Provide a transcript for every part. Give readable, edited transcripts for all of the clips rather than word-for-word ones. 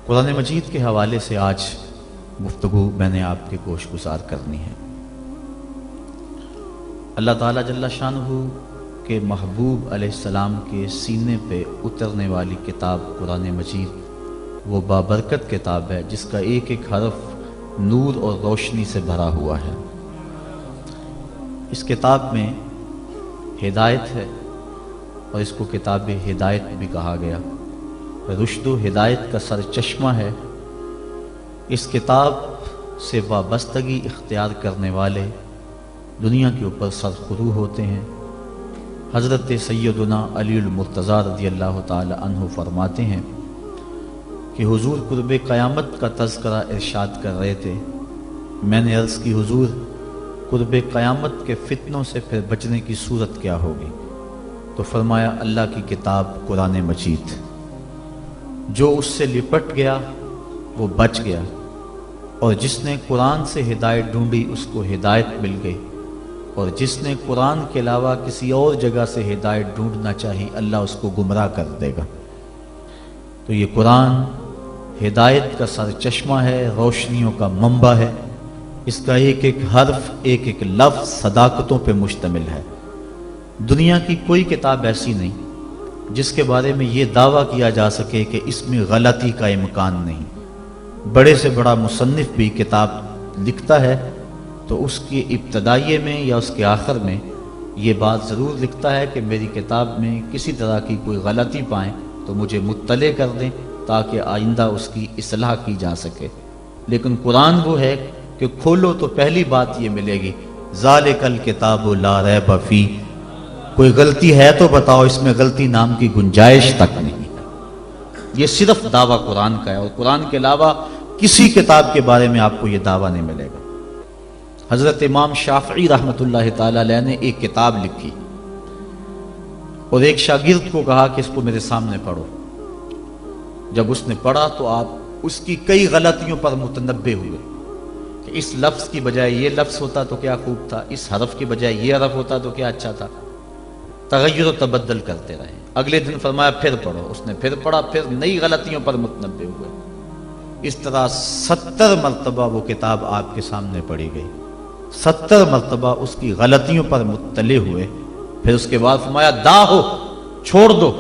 قرآن مجید کے حوالے سے آج گفتگو میں نے آپ کے گوش گزار کرنی ہے۔ اللہ تعالیٰ جل شانہ کے محبوب علیہ السلام کے سینے پہ اترنے والی کتاب قرآن مجید وہ بابرکت کتاب ہے جس کا ایک ایک حرف نور اور روشنی سے بھرا ہوا ہے۔ اس کتاب میں ہدایت ہے اور اس کو کتاب ہدایت بھی کہا گیا، رشد و ہدایت کا سرچشمہ ہے۔ اس کتاب سے وابستگی اختیار کرنے والے دنیا کے اوپر سرخرو ہوتے ہیں۔ حضرت سیدنا علی المرتضیٰ رضی اللہ تعالی عنہ فرماتے ہیں کہ حضور قرب قیامت کا تذکرہ ارشاد کر رہے تھے۔ میں نے عرض کی حضور قرب قیامت کے فتنوں سے پھر بچنے کی صورت کیا ہوگی؟ تو فرمایا اللہ کی کتاب قرآن مجید، جو اس سے لپٹ گیا وہ بچ گیا، اور جس نے قرآن سے ہدایت ڈھونڈی اس کو ہدایت مل گئی، اور جس نے قرآن کے علاوہ کسی اور جگہ سے ہدایت ڈھونڈنا چاہی اللہ اس کو گمراہ کر دے گا۔ تو یہ قرآن ہدایت کا سرچشمہ ہے، روشنیوں کا منبع ہے۔ اس کا ایک ایک حرف، ایک ایک لفظ صداقتوں پہ مشتمل ہے۔ دنیا کی کوئی کتاب ایسی نہیں جس کے بارے میں یہ دعویٰ کیا جا سکے کہ اس میں غلطی کا امکان نہیں۔ بڑے سے بڑا مصنف بھی کتاب لکھتا ہے تو اس کی ابتدائیے میں یا اس کے آخر میں یہ بات ضرور لکھتا ہے کہ میری کتاب میں کسی طرح کی کوئی غلطی پائیں تو مجھے مطلع کر دیں تاکہ آئندہ اس کی اصلاح کی جا سکے۔ لیکن قرآن وہ ہے کہ کھولو تو پہلی بات یہ ملے گی، ذالک الکتاب لا ریب فیہ، کوئی غلطی ہے تو بتاؤ، اس میں غلطی نام کی گنجائش تک نہیں۔ یہ صرف دعویٰ قرآن کا ہے، اور قرآن کے علاوہ کسی کتاب کے بارے میں آپ کو یہ دعویٰ نہیں ملے گا۔ حضرت امام شافعی رحمۃ اللہ تعالی علیہ نے ایک کتاب لکھی اور ایک شاگرد کو کہا کہ اس کو میرے سامنے پڑھو۔ جب اس نے پڑھا تو آپ اس کی کئی غلطیوں پر متنبہ ہوئے کہ اس لفظ کی بجائے یہ لفظ ہوتا تو کیا خوب تھا، اس حرف کی بجائے یہ حرف ہوتا تو کیا اچھا تھا۔ تغیر و تبدل کرتے رہے۔ اگلے دن فرمایا پھر پڑھو، اس نے پھر پڑھا، پھر نئی غلطیوں پر متنبہ ہوئے۔ اس طرح 70 مرتبہ وہ کتاب آپ کے سامنے پڑھی گئی، 70 مرتبہ اس کی غلطیوں پر مطلع ہوئے۔ پھر اس کے بعد فرمایا داہو، چھوڑ دو،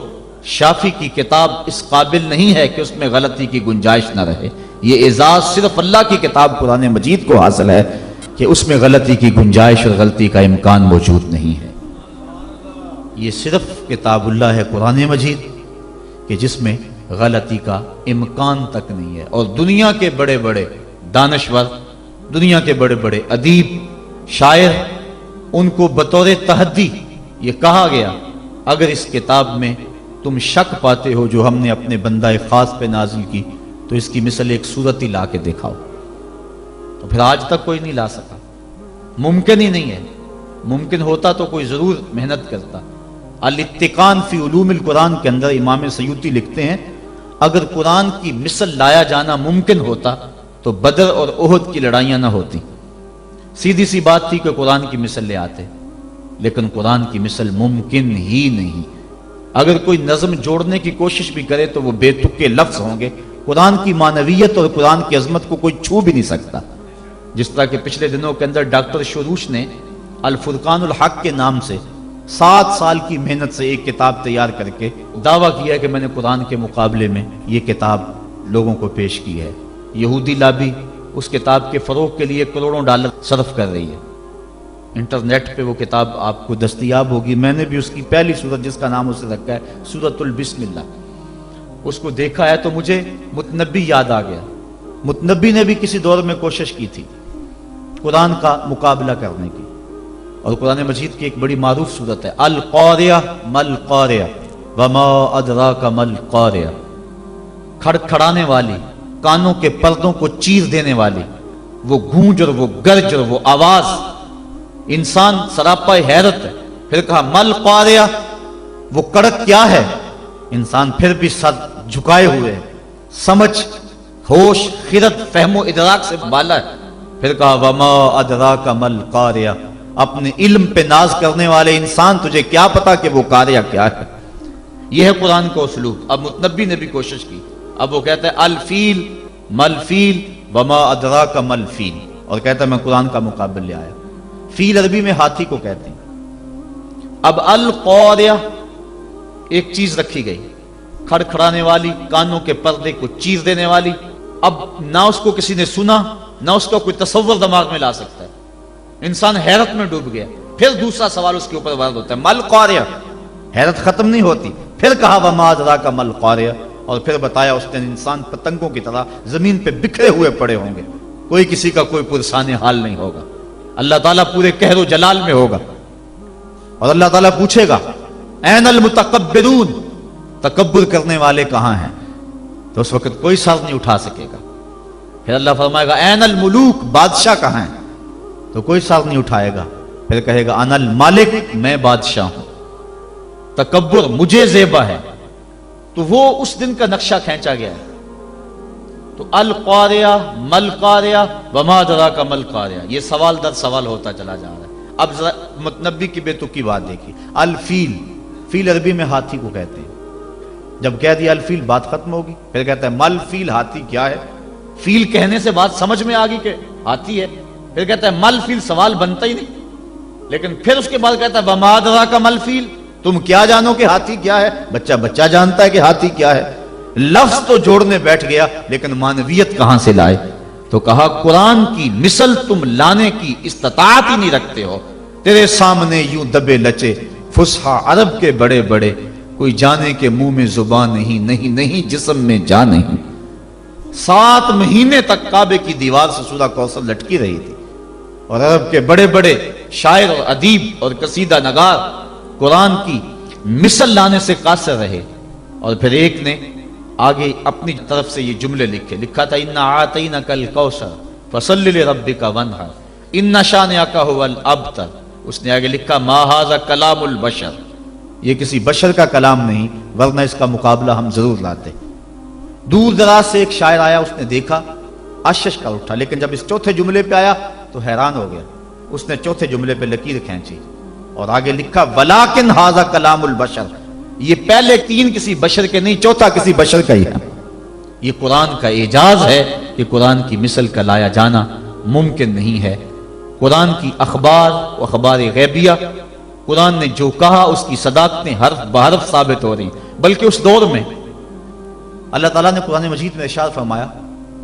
شافی کی کتاب اس قابل نہیں ہے کہ اس میں غلطی کی گنجائش نہ رہے۔ یہ اعزاز صرف اللہ کی کتاب قرآن مجید کو حاصل ہے کہ اس میں غلطی کی گنجائش اور غلطی کا امکان موجود نہیں ہے۔ یہ صرف کتاب اللہ ہے قرآن مجید کہ جس میں غلطی کا امکان تک نہیں ہے۔ اور دنیا کے بڑے بڑے دانشور، دنیا کے بڑے بڑے ادیب، شاعر، ان کو بطور تحدی یہ کہا گیا اگر اس کتاب میں تم شک پاتے ہو جو ہم نے اپنے بندہ خاص پہ نازل کی تو اس کی مثل ایک صورت ہی لا کے دکھاؤ۔ تو پھر آج تک کوئی نہیں لا سکا، ممکن ہی نہیں ہے۔ ممکن ہوتا تو کوئی ضرور محنت کرتا۔ الاتقان فی علوم القرآن کے اندر امام سیوطی لکھتے ہیں اگر قرآن کی مثل لایا جانا ممکن ہوتا تو بدر اور احد کی لڑائیاں نہ ہوتی۔ سیدھی سی بات تھی کہ قرآن کی مثل لے آتے، لیکن قرآن کی مثل ممکن ہی نہیں۔ اگر کوئی نظم جوڑنے کی کوشش بھی کرے تو وہ بے تکے لفظ ہوں گے۔ قرآن کی معنویت اور قرآن کی عظمت کو کوئی چھو بھی نہیں سکتا۔ جس طرح کہ پچھلے دنوں کے اندر ڈاکٹر شروش نے الفرقان الحق کے نام سے 7 سال کی محنت سے ایک کتاب تیار کر کے دعویٰ کیا ہے کہ میں نے قرآن کے مقابلے میں یہ کتاب لوگوں کو پیش کی ہے۔ یہودی لابی اس کتاب کے فروغ کے لیے کروڑوں ڈالر صرف کر رہی ہے۔ انٹرنیٹ پہ وہ کتاب آپ کو دستیاب ہوگی۔ میں نے بھی اس کی پہلی سورت جس کا نام اسے رکھا ہے سورۃ البسم اللہ، اس کو دیکھا ہے تو مجھے متنبی یاد آ گیا۔ متنبی نے بھی کسی دور میں کوشش کی تھی قرآن کا مقابلہ کرنے کی، اور قرآن مجید کی ایک بڑی معروف صورت ہے القاریہ مل قاریہ وما ادراک مل قاریہ، کھڑکھڑانے والی، کانوں کے پردوں کو چیر دینے والی وہ گونج اور وہ گرج اور وہ آواز، انسان سراپا حیرت ہے۔ پھر کہا مل قاریہ، وہ کڑک کیا ہے؟ انسان پھر بھی سر جھکائے ہوئے، سمجھ، ہوش، خرد، فہم و ادراک سے بالا ہے۔ پھر کہا وما ادراک مل قاریہ، اپنے علم پہ ناز کرنے والے انسان تجھے کیا پتا کہ وہ قاریہ کیا ہے۔ یہ ہے قرآن کا اسلوب۔ اب متنبی نے بھی کوشش کی، اب وہ کہتا ہے الفیل مل فیل وما ادراک مل فیل، اور کہتا ہے میں قرآن کا مقابل لے آیا۔ فیل عربی میں ہاتھی کو کہتے ہیں۔ اب القاریہ ایک چیز رکھی گئی، کھڑکھڑانے والی، کانوں کے پردے کو چیر دینے والی۔ اب نہ اس کو کسی نے سنا، نہ اس کا کوئی تصور دماغ میں لا سکتا ہے، انسان حیرت میں ڈوب گیا۔ پھر دوسرا سوال اس کے اوپر وارد ہوتا ہے، مل قاریہ، حیرت ختم نہیں ہوتی۔ پھر کہا وما ادراک مل قاریہ، اور پھر بتایا اس نے انسان پتنگوں کی طرح زمین پہ بکھرے ہوئے پڑے ہوں گے، کوئی کسی کا کوئی پرسان حال نہیں ہوگا، اللہ تعالیٰ پورے قہر و جلال میں ہوگا، اور اللہ تعالیٰ پوچھے گا این المتکبرون، تکبر کرنے والے کہاں ہیں؟ تو اس وقت کوئی سر نہیں اٹھا سکے گا۔ پھر اللہ فرمائے گا این الملوک، بادشاہ کہاں ہیں؟ تو کوئی سر نہیں اٹھائے گا۔ پھر کہے گا انا المالک، میں بادشاہ ہوں، تکبر مجھے زیبا ہے۔ تو وہ اس دن کا نقشہ کھینچا گیا ہے۔ تو القاریہ مل قاریہ وما ادراک مل قاریہ، یہ سوال در سوال ہوتا چلا جا رہا ہے۔ اب ذرا متنبی کی بے تکی بات دیکھیے، الفیل، فیل عربی میں ہاتھی کو کہتے ہیں۔ جب کہہ دیا الفیل بات ختم ہوگی۔ پھر کہتا ہے مل فیل، ہاتھی کیا ہے؟ فیل کہنے سے بات سمجھ میں آ گئی کہ ہاتھی ہے۔ پھر کہتا ہے مل فیل، سوال بنتا ہی نہیں۔ لیکن پھر اس کے بعد کہتا ہے وما ادراک مل فیل، تم کیا جانو کہ ہاتھی کیا ہے؟ بچہ جانتا ہے کہ ہاتھی کیا ہے۔ لفظ تو جوڑنے بیٹھ گیا، لیکن معنویت کہاں سے لائے؟ تو کہا قرآن کی مثل تم لانے کی استطاعت ہی نہیں رکھتے ہو، تیرے سامنے یوں دبے لچے فصحا عرب کے بڑے بڑے، کوئی جانے کے منہ میں زبان نہیں، نہیں جسم میں جان نہیں۔ 7 مہینے تک کعبے کی دیوار سے سورہ کوثر لٹکی رہی تھی، اور عرب کے بڑے بڑے شاعر اور ادیب اور قصیدہ نگار قرآن کی مثل لانے سے قاصر رہے۔ اور پھر ایک نے آگے اپنی طرف سے یہ جملے لکھا تھا انا اعطینک الکوثر فصلی لربک وانحر ان شانئک ھو الابتر۔ اس نے آگے لکھا ما ھذا کلام البشر، یہ کسی بشر کا کلام نہیں، ورنہ اس کا مقابلہ ہم ضرور لاتے۔ دور دراز سے ایک شاعر آیا، اس نے دیکھا، اشش کر اٹھا، لیکن جب اس چوتھے جملے پہ آیا تو حیران ہو گیا۔ اس نے چوتھے جملے پہ لکیر کھینچی اور آگے لکھا ولیکن ھذا کلام البشر، یہ پہلے 3 کسی بشر کے نہیں، چوتھا کسی بشر کا ہی ہے۔ یہ قرآن کا اعجاز ہے کہ قرآن کی مثل کا لایا جانا ممکن نہیں ہے۔ قرآن کی اخبار و اخبار غیبیہ، قرآن نے جو کہا اس کی صداقتیں حرف بحرف ثابت ہو رہی، بلکہ اس دور میں اللہ تعالیٰ نے قرآن مجید میں ارشاد فرمایا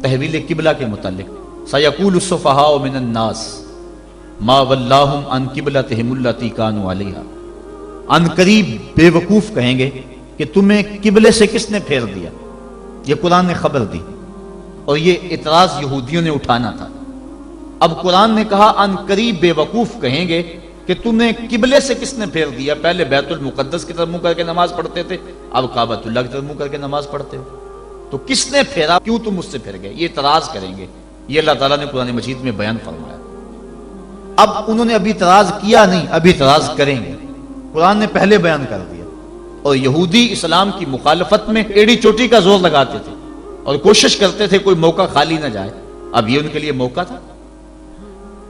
تحویل قبلہ کے متعلق سیقول السفہاء من الناس ما ولاہم عن قبلتہم التی کانوا علیہا، ان قریب بے وقوف کہیں گے کہ تمہیں قبلے سے کس نے پھیر دیا۔ یہ قرآن نے خبر دی، اور یہ اعتراض یہودیوں نے اٹھانا تھا۔ اب قرآن نے کہا ان قریب بے وقوف کہیں گے کہ تمہیں قبلے سے کس نے پھیر دیا۔ پہلے بیت المقدس کی طرف منہ کر کے نماز پڑھتے تھے، اب کعبۃ اللہ کی طرف منہ کر کے نماز پڑھتے ہو، تو کس نے پھیرا، کیوں تم مجھ سے پھر گئے؟ یہ اعتراض کریں گے، یہ اللہ تعالیٰ نے قرآن مجید میں بیان فرمایا۔ اب انہوں نے ابھی اعتراض کیا نہیں، ابھی اعتراض کریں گے، قرآن نے پہلے بیان کر دیا۔ اور یہودی اسلام کی مخالفت میں ایڑی چوٹی کا زور لگاتے تھے اور کوشش کرتے تھے کوئی موقع خالی نہ جائے۔ اب یہ ان کے لیے موقع تھا۔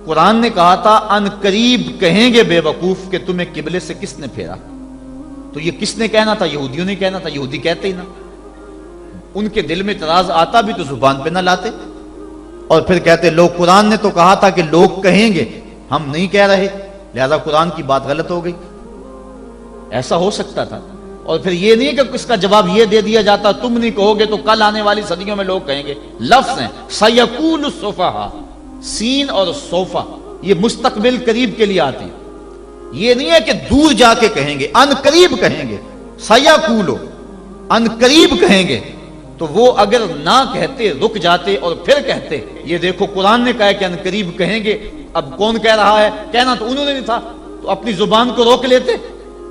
قرآن نے کہا تھا ان قریب کہیں گے بے وقوف کہ تمہیں قبلے سے کس نے پھیرا، تو یہ کس نے کہنا تھا؟ یہودیوں نے کہنا تھا، یہودی کہتے ہی نہ، ان کے دل میں اعتراض آتا بھی تو زبان پہ نہ لاتے، اور پھر کہتے لوگ قرآن نے تو کہا تھا کہ لوگ کہیں گے، ہم نہیں کہہ رہے، لہذا قرآن کی بات غلط ہو گئی۔ ایسا ہو سکتا تھا۔ اور پھر یہ نہیں کہ اس کا جواب یہ دے دیا جاتا تم نہیں کہو گے تو کل آنے والی صدیوں میں لوگ کہیں گے۔ لفظ ہیں سیقول السفہاء، سین اور صوفہ یہ مستقبل قریب کے لیے آتے ہیں، یہ نہیں ہے کہ دور جا کے کہیں گے، ان قریب کہیں گے۔ سیقولو، ان قریب کہیں گے، تو وہ اگر نہ کہتے رک جاتے اور پھر کہتے یہ دیکھو قرآن نے کہا کہ ان قریب کہیں گے، اب کون کہہ رہا ہے؟ کہنا تو انہوں نے نہیں تھا، تو اپنی زبان کو روک لیتے،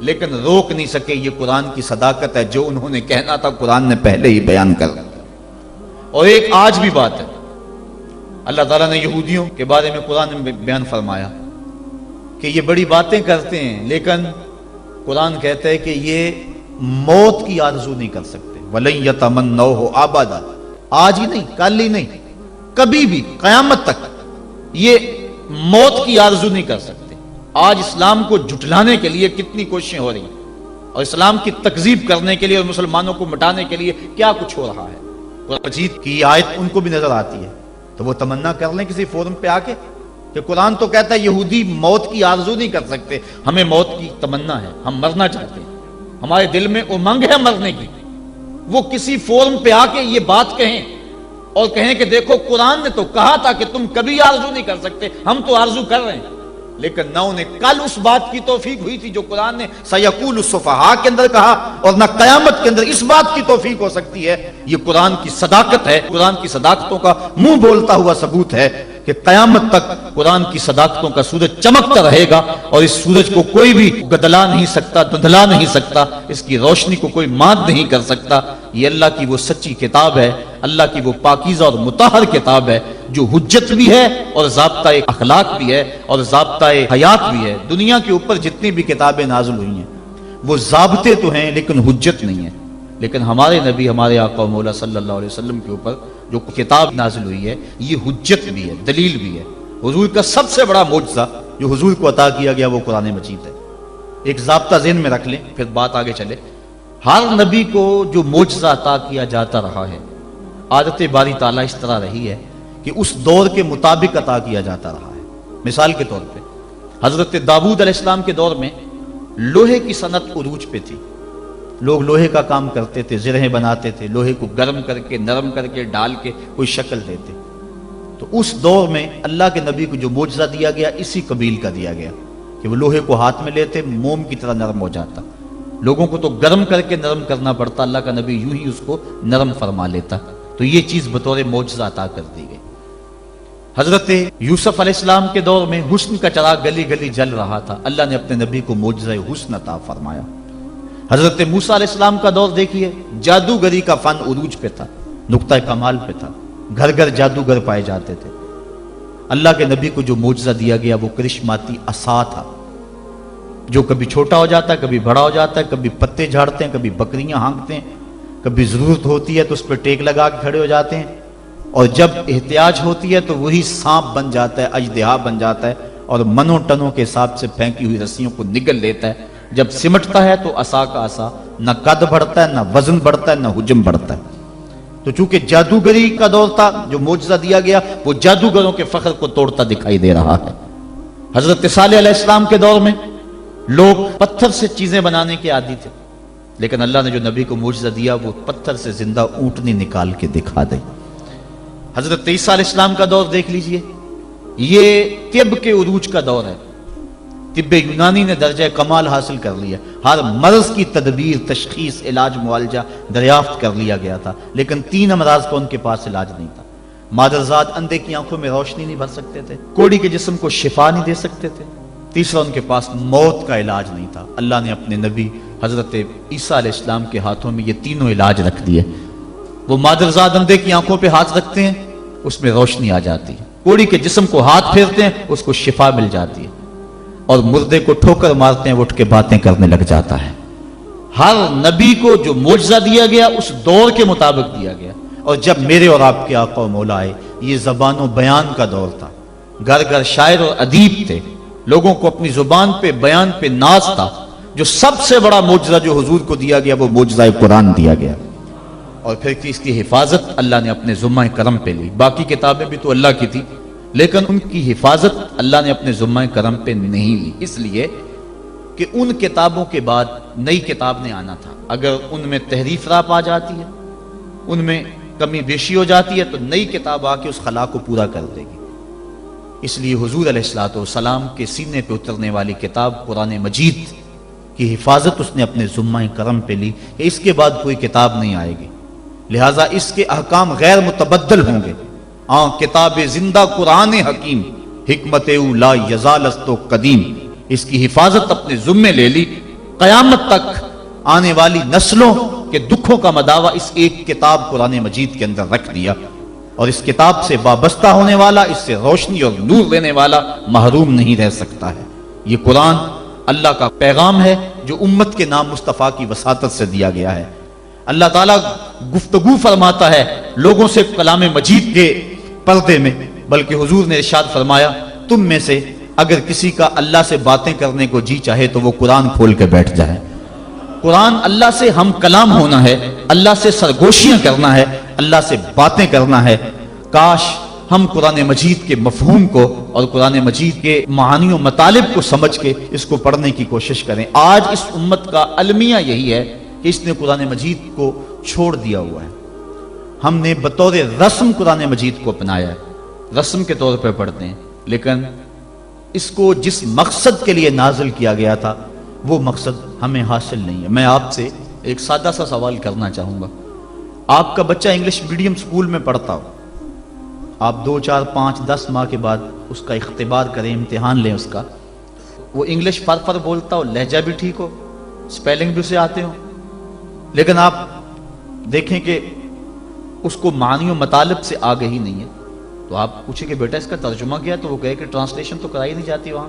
لیکن روک نہیں سکے۔ یہ قرآن کی صداقت ہے، جو انہوں نے کہنا تھا قرآن نے پہلے ہی بیان کر دیا۔ اور ایک آج بھی بات ہے، اللہ تعالیٰ نے یہودیوں کے بارے میں قرآن میں بیان فرمایا کہ یہ بڑی باتیں کرتے ہیں، لیکن قرآن کہتا ہے کہ یہ موت کی آرزو نہیں کر سکتے۔ وَلَن يَتَمَنَّوْهُ أَبَدًا، آج ہی نہیں، کل ہی نہیں، کبھی بھی قیامت تک یہ موت کی آرزو نہیں کر سکتے۔ آج اسلام کو جھٹلانے کے لیے کتنی کوششیں ہو رہی ہیں، اور اسلام کی تکذیب کرنے کے لیے اور مسلمانوں کو مٹانے کے لیے کیا کچھ ہو رہا ہے۔ قرآن مجید کی آیت ان کو بھی نظر آتی ہے تو وہ تمنا کر لیں کسی فورم پہ آ کے کہ قرآن تو کہتا ہے یہودی موت کی آرزو نہیں کر سکتے، ہمیں موت کی تمنا ہے، ہم مرنا چاہتے ہیں، ہمارے دل میں امنگ ہے مرنے کی۔ وہ کسی فورم پہ آ کے یہ بات کہیں اور کہیں کہ دیکھو قرآن نے تو کہا تھا کہ تم کبھی آرزو نہیں کر سکتے، ہم تو آرزو کر رہے ہیں۔ لیکن نہ انہیں کل اس بات کی توفیق ہوئی تھی جو قرآن نے سیقول السفہاء کے اندر کہا، اور نہ قیامت کے اندر اس بات کی توفیق ہو سکتی ہے۔ یہ قرآن کی صداقت ہے، قرآن کی صداقتوں کا منہ بولتا ہوا ثبوت ہے کہ قیامت تک قرآن کی صداقتوں کا سورج چمکتا رہے گا، اور اس سورج کو کوئی بھی گدلا نہیں سکتا، دھندلا نہیں سکتا، اس کی روشنی کو کوئی مات نہیں کر سکتا۔ یہ اللہ کی وہ سچی کتاب ہے، اللہ کی وہ پاکیزہ اور مطہر کتاب ہے جو حجت بھی ہے اور ضابطہ اخلاق بھی ہے اور ضابطہ حیات بھی ہے۔ دنیا کے اوپر جتنی بھی کتابیں نازل ہوئی ہیں وہ ضابطے تو ہیں لیکن حجت نہیں ہے، لیکن ہمارے نبی ہمارے آقا و مولا صلی اللہ علیہ وسلم کے اوپر جو کتاب نازل ہوئی ہے یہ حجت بھی ہے، دلیل بھی ہے۔ حضور کا سب سے بڑا معجزہ جو حضور کو عطا کیا گیا وہ قرآن مجید ہے۔ ایک ضابطہ ذہن میں رکھ لیں پھر بات آگے چلے۔ ہر نبی کو جو معجزہ عطا کیا جاتا رہا ہے، عادت باری تعالیٰ اس طرح رہی ہے کہ اس دور کے مطابق عطا کیا جاتا رہا ہے۔ مثال کے طور پہ حضرت داؤد علیہ السلام کے دور میں لوہے کی صنعت عروج پہ تھی، لوگ لوہے کا کام کرتے تھے، زرہیں بناتے تھے، لوہے کو گرم کر کے نرم کر کے ڈال کے کوئی شکل دیتے۔ تو اس دور میں اللہ کے نبی کو جو معجزہ دیا گیا اسی قبیل کا دیا گیا کہ وہ لوہے کو ہاتھ میں لیتے، موم کی طرح نرم ہو جاتا۔ لوگوں کو تو گرم کر کے نرم کرنا پڑتا، اللہ کا نبی یوں ہی اس کو نرم فرما لیتا۔ تو یہ چیز بطور معجزہ عطا کر دی گئی۔ حضرت یوسف علیہ السلام کے دور میں حسن کا چراغ گلی گلی جل رہا تھا، اللہ نے اپنے نبی کو معجزہ حسن عطا فرمایا۔ حضرت موسیٰ علیہ السلام کا دور دیکھیے، جادوگری کا فن عروج پہ تھا، نقطہ کمال پہ تھا، گھر گھر جادوگر پائے جاتے تھے۔ اللہ کے نبی کو جو معجزہ دیا گیا وہ کرشماتی عصا تھا، جو کبھی چھوٹا ہو جاتا ہے، کبھی بڑا ہو جاتا ہے، کبھی پتے جھاڑتے ہیں، کبھی بکریاں ہانکتے ہیں، کبھی ضرورت ہوتی ہے تو اس پہ ٹیک لگا کے کھڑے ہو جاتے ہیں، اور جب احتیاج ہوتی ہے تو وہی سانپ بن جاتا ہے، اژدہا بن جاتا ہے، اور منوں ٹنوں کے حساب سے پھینکی ہوئی رسیوں کو نگل لیتا ہے۔ جب سمٹتا ہے تو عصا کا عصا نہ قد بڑھتا ہے، نہ وزن بڑھتا ہے، نہ حجم بڑھتا ہے۔ تو چونکہ جادوگری کا دور تھا، جو معجزہ دیا گیا وہ جادوگروں کے فخر کو توڑتا دکھائی دے رہا ہے۔ حضرت صالح علیہ السلام کے دور میں لوگ پتھر سے چیزیں بنانے کے عادی تھے، لیکن اللہ نے جو نبی کو معجزہ دیا وہ پتھر سے زندہ اونٹنی نکال کے دکھا دی۔ حضرت عیسیٰ علیہ السلام کا دور دیکھ لیجئے، یہ طب کے عروج کا دور ہے۔ طب یونانی نے درجہ کمال حاصل کر لیا، ہر مرض کی تدبیر، تشخیص، علاج، معالجہ دریافت کر لیا گیا تھا، لیکن 3 امراض کا ان کے پاس علاج نہیں تھا۔ مادرزاد اندھے کی آنکھوں میں روشنی نہیں بھر سکتے تھے، کوڑی کے جسم کو شفا نہیں دے سکتے تھے، تیسرا ان کے پاس موت کا علاج نہیں تھا۔ اللہ نے اپنے نبی حضرت عیسیٰ علیہ السلام کے ہاتھوں میں یہ تینوں علاج رکھ دیے۔ وہ مادرزاد اندھے کی آنکھوں پہ ہاتھ رکھتے ہیں، اس میں روشنی آ جاتی ہے، کوڑی کے جسم کو ہاتھ پھیرتے ہیں، اس کو شفا مل جاتی ہے، اور مردے کو ٹھوکر مارتے ہیں، وہ اٹھ کے باتیں کرنے لگ جاتا ہے۔ ہر نبی کو جو معجزہ دیا گیا اس دور کے مطابق دیا گیا۔ اور جب میرے اور آپ کے آقا و مولا آئے، یہ زبان و بیان کا دور تھا، گھر گھر شاعر اور ادیب تھے، لوگوں کو اپنی زبان پہ بیان پہ ناز تھا۔ جو سب سے بڑا معجزہ جو حضور کو دیا گیا وہ معجزہ قرآن دیا گیا، اور پھر اس کی حفاظت اللہ نے اپنے ذمہ کرم پہ لی۔ باقی کتابیں بھی تو اللہ کی تھی، لیکن ان کی حفاظت اللہ نے اپنے ذمہ کرم پہ نہیں لی، اس لیے کہ ان کتابوں کے بعد نئی کتاب نے آنا تھا۔ اگر ان میں تحریف راپ آ جاتی ہے، ان میں کمی بیشی ہو جاتی ہے، تو نئی کتاب آ کے اس خلا کو پورا کر دے گی۔ اس لیے حضور علیہ الصلوۃ والسلام کے سینے پہ اترنے والی کتاب قرآن مجید کی حفاظت اس نے اپنے ذمہ کرم پہ لی کہ اس کے بعد کوئی کتاب نہیں آئے گی، لہٰذا اس کے احکام غیر متبدل ہوں گے۔ کتاب زندہ قرآن حکیم، حکمت او لا یزالست و قدیم، اس کی حفاظت اپنے ذمے لے لی۔ قیامت تک آنے والی نسلوں کے دکھوں کا مداوع اس ایک کتاب قرآن مجید کے اندر رکھ دیا، اور اس کتاب سے وابستہ ہونے والا، اس سے روشنی اور نور لینے والا محروم نہیں رہ سکتا ہے۔ یہ قرآن اللہ کا پیغام ہے جو امت کے نام مصطفیٰ کی وساطت سے دیا گیا ہے۔ اللہ تعالیٰ گفتگو فرماتا ہے لوگوں سے کلام مجید کے پردے میں، بلکہ حضور نے ارشاد فرمایا تم میں سے اگر کسی کا اللہ سے باتیں کرنے کو جی چاہے تو وہ قرآن کھول کے بیٹھ جائے۔ قرآن اللہ سے ہم کلام ہونا ہے، اللہ سے سرگوشیاں کرنا ہے، اللہ سے باتیں کرنا ہے، کاش ہم قرآن مجید کے مفہوم کو اور قرآن مجید کے معانی و مطالب کو سمجھ کے اس کو پڑھنے کی کوشش کریں۔ آج اس امت کا المیہ یہی ہے کہ اس نے قرآن مجید کو چھوڑ دیا ہوا ہے۔ ہم نے بطور رسم قرآن مجید کو اپنایا ہے، رسم کے طور پہ پڑھتے ہیں، لیکن اس کو جس مقصد کے لیے نازل کیا گیا تھا وہ مقصد ہمیں حاصل نہیں ہے۔ میں آپ سے ایک سادہ سا سوال کرنا چاہوں گا۔ آپ کا بچہ انگلش میڈیم سکول میں پڑھتا ہو، آپ 2 4 5 10 ماہ کے بعد اس کا اختبار کریں، امتحان لیں اس کا، وہ انگلش فر بولتا ہو، لہجہ بھی ٹھیک ہو، سپیلنگ بھی اسے آتے ہو، لیکن آپ دیکھیں کہ اس کو معنی و مطالب سے آگہی نہیں ہے، تو آپ پوچھیں کہ بیٹا اس کا ترجمہ کیا ہے، تو وہ کہے کہ ٹرانسلیشن تو کرائی نہیں جاتی وہاں،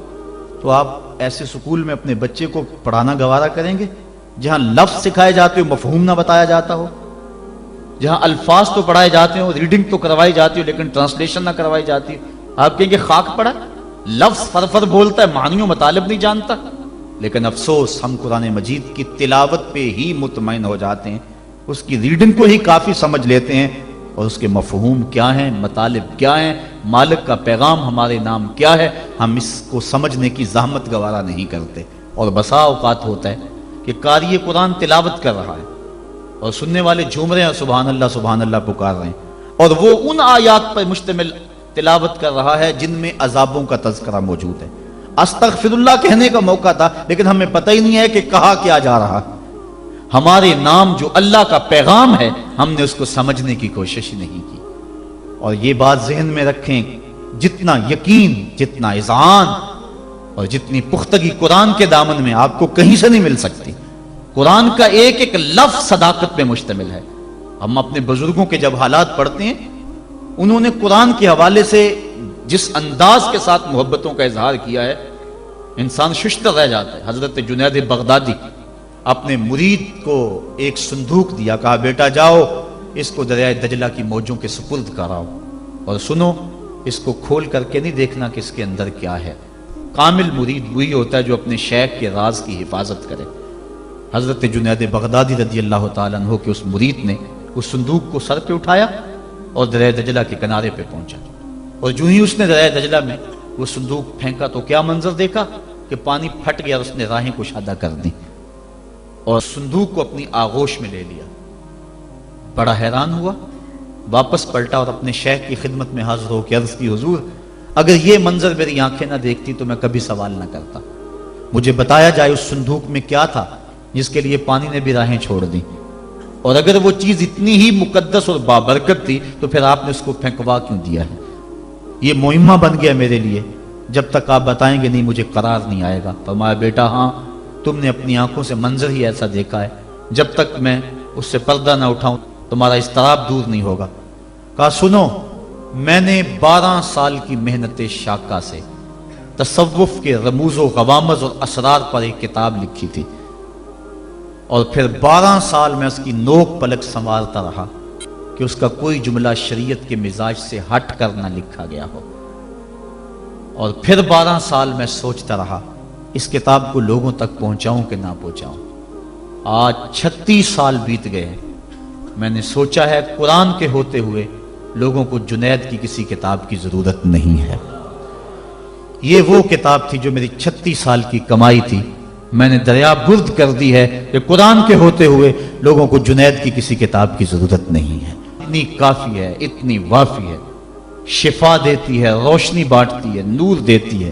تو آپ ایسے سکول میں اپنے بچے کو پڑھانا گوارا کریں گے جہاں لفظ سکھائے جاتے ہو، مفہوم نہ بتایا جاتا ہو، جہاں الفاظ تو پڑھائے جاتے ہو، ریڈنگ تو کروائی جاتی ہو، لیکن ٹرانسلیشن نہ کروائی جاتی ہو؟ آپ کہیں گے خاک پڑا، لفظ فر بولتا ہے، معنی و مطالب نہیں جانتا۔ لیکن افسوس، ہم قرآن مجید کی تلاوت پہ ہی مطمئن ہو جاتے ہیں، اس کی ریڈنگ کو ہی کافی سمجھ لیتے ہیں، اور اس کے مفہوم کیا ہیں، مطالب کیا ہیں، مالک کا پیغام ہمارے نام کیا ہے، ہم اس کو سمجھنے کی زحمت گوارا نہیں کرتے۔ اور بسا اوقات ہوتا ہے کہ قاری قرآن تلاوت کر رہا ہے اور سننے والے جھوم رہے ہیں، سبحان اللہ پکار رہے ہیں، اور وہ ان آیات پر مشتمل تلاوت کر رہا ہے جن میں عذابوں کا تذکرہ موجود ہے۔ استغفر اللہ کہنے کا موقع تھا، لیکن ہمیں پتہ ہی نہیں ہے کہ کہا کیا جا رہا۔ ہمارے نام جو اللہ کا پیغام ہے، ہم نے اس کو سمجھنے کی کوشش ہی نہیں کی۔ اور یہ بات ذہن میں رکھیں، جتنا یقین، جتنا اذعان اور جتنی پختگی قرآن کے دامن میں آپ کو کہیں سے نہیں مل سکتی۔ قرآن کا ایک ایک لفظ صداقت پہ مشتمل ہے۔ ہم اپنے بزرگوں کے جب حالات پڑھتے ہیں، انہوں نے قرآن کے حوالے سے جس انداز کے ساتھ محبتوں کا اظہار کیا ہے، انسان ششتر رہ جاتا ہے۔ حضرت جنید بغدادی اپنے مرید کو ایک صندوق دیا، کہا بیٹا جاؤ اس کو دریائے دجلہ کی موجوں کے سپرد کراؤ، اور سنو اس کو کھول کر کے نہیں دیکھنا کہ اس کے اندر کیا ہے۔ کامل مرید وہی ہوتا ہے جو اپنے شیخ کے راز کی حفاظت کرے۔ حضرت جنید بغدادی رضی اللہ تعالیٰ عنہ کے اس مرید نے اس صندوق کو سر پہ اٹھایا اور دریائے دجلہ کے کنارے پہ پہنچا، اور جو ہی اس نے دریائے دجلہ میں وہ صندوق پھینکا تو کیا منظر دیکھا کہ پانی پھٹ گیا اور اس نے راہیں کشادہ کر دی اور صندوق کو اپنی آغوش میں لے لیا۔ بڑا حیران ہوا، واپس پلٹا اور اپنے شیخ کی خدمت میں حاضر ہو کے عرض کی حضور اگر یہ منظر میری آنکھیں نہ دیکھتی تو میں کبھی سوال نہ کرتا، مجھے بتایا جائے اس صندوق میں کیا تھا جس کے لیے پانی نے بھی راہیں چھوڑ دی، اور اگر وہ چیز اتنی ہی مقدس اور بابرکت تھی تو پھر آپ نے اس کو پھینکوا کیوں دیا ہے؟ یہ مہمہ بن گیا میرے لیے، جب تک آپ بتائیں گے نہیں مجھے قرار نہیں آئے گا۔ فرمایا بیٹا ہاں تم نے اپنی آنکھوں سے منظر ہی ایسا دیکھا ہے، جب تک میں اس سے پردہ نہ اٹھاؤں تمہارا اضطراب دور نہیں ہوگا۔ کہا سنو، میں نے 12 سال کی محنت شاقہ سے تصوف کے رموز و غوامض اور اسرار پر ایک کتاب لکھی تھی، اور پھر 12 سال میں اس کی نوک پلک سنوارتا رہا کہ اس کا کوئی جملہ شریعت کے مزاج سے ہٹ کر نہ لکھا گیا ہو، اور پھر 12 سال میں سوچتا رہا اس کتاب کو لوگوں تک پہنچاؤں کہ نہ پہنچاؤں۔ آج 36 سال بیت گئے ہیں، میں نے سوچا ہے قرآن کے ہوتے ہوئے لوگوں کو جنید کی کسی کتاب کی ضرورت نہیں ہے۔ یہ وہ کتاب تھی جو میری 36 سال کی کمائی تھی، میں نے دریا برد کر دی ہے کہ قرآن کے ہوتے ہوئے لوگوں کو جنید کی کسی کتاب کی ضرورت نہیں ہے۔ اتنی کافی ہے، اتنی وافی ہے، شفا دیتی ہے، روشنی بانٹتی ہے، نور دیتی ہے،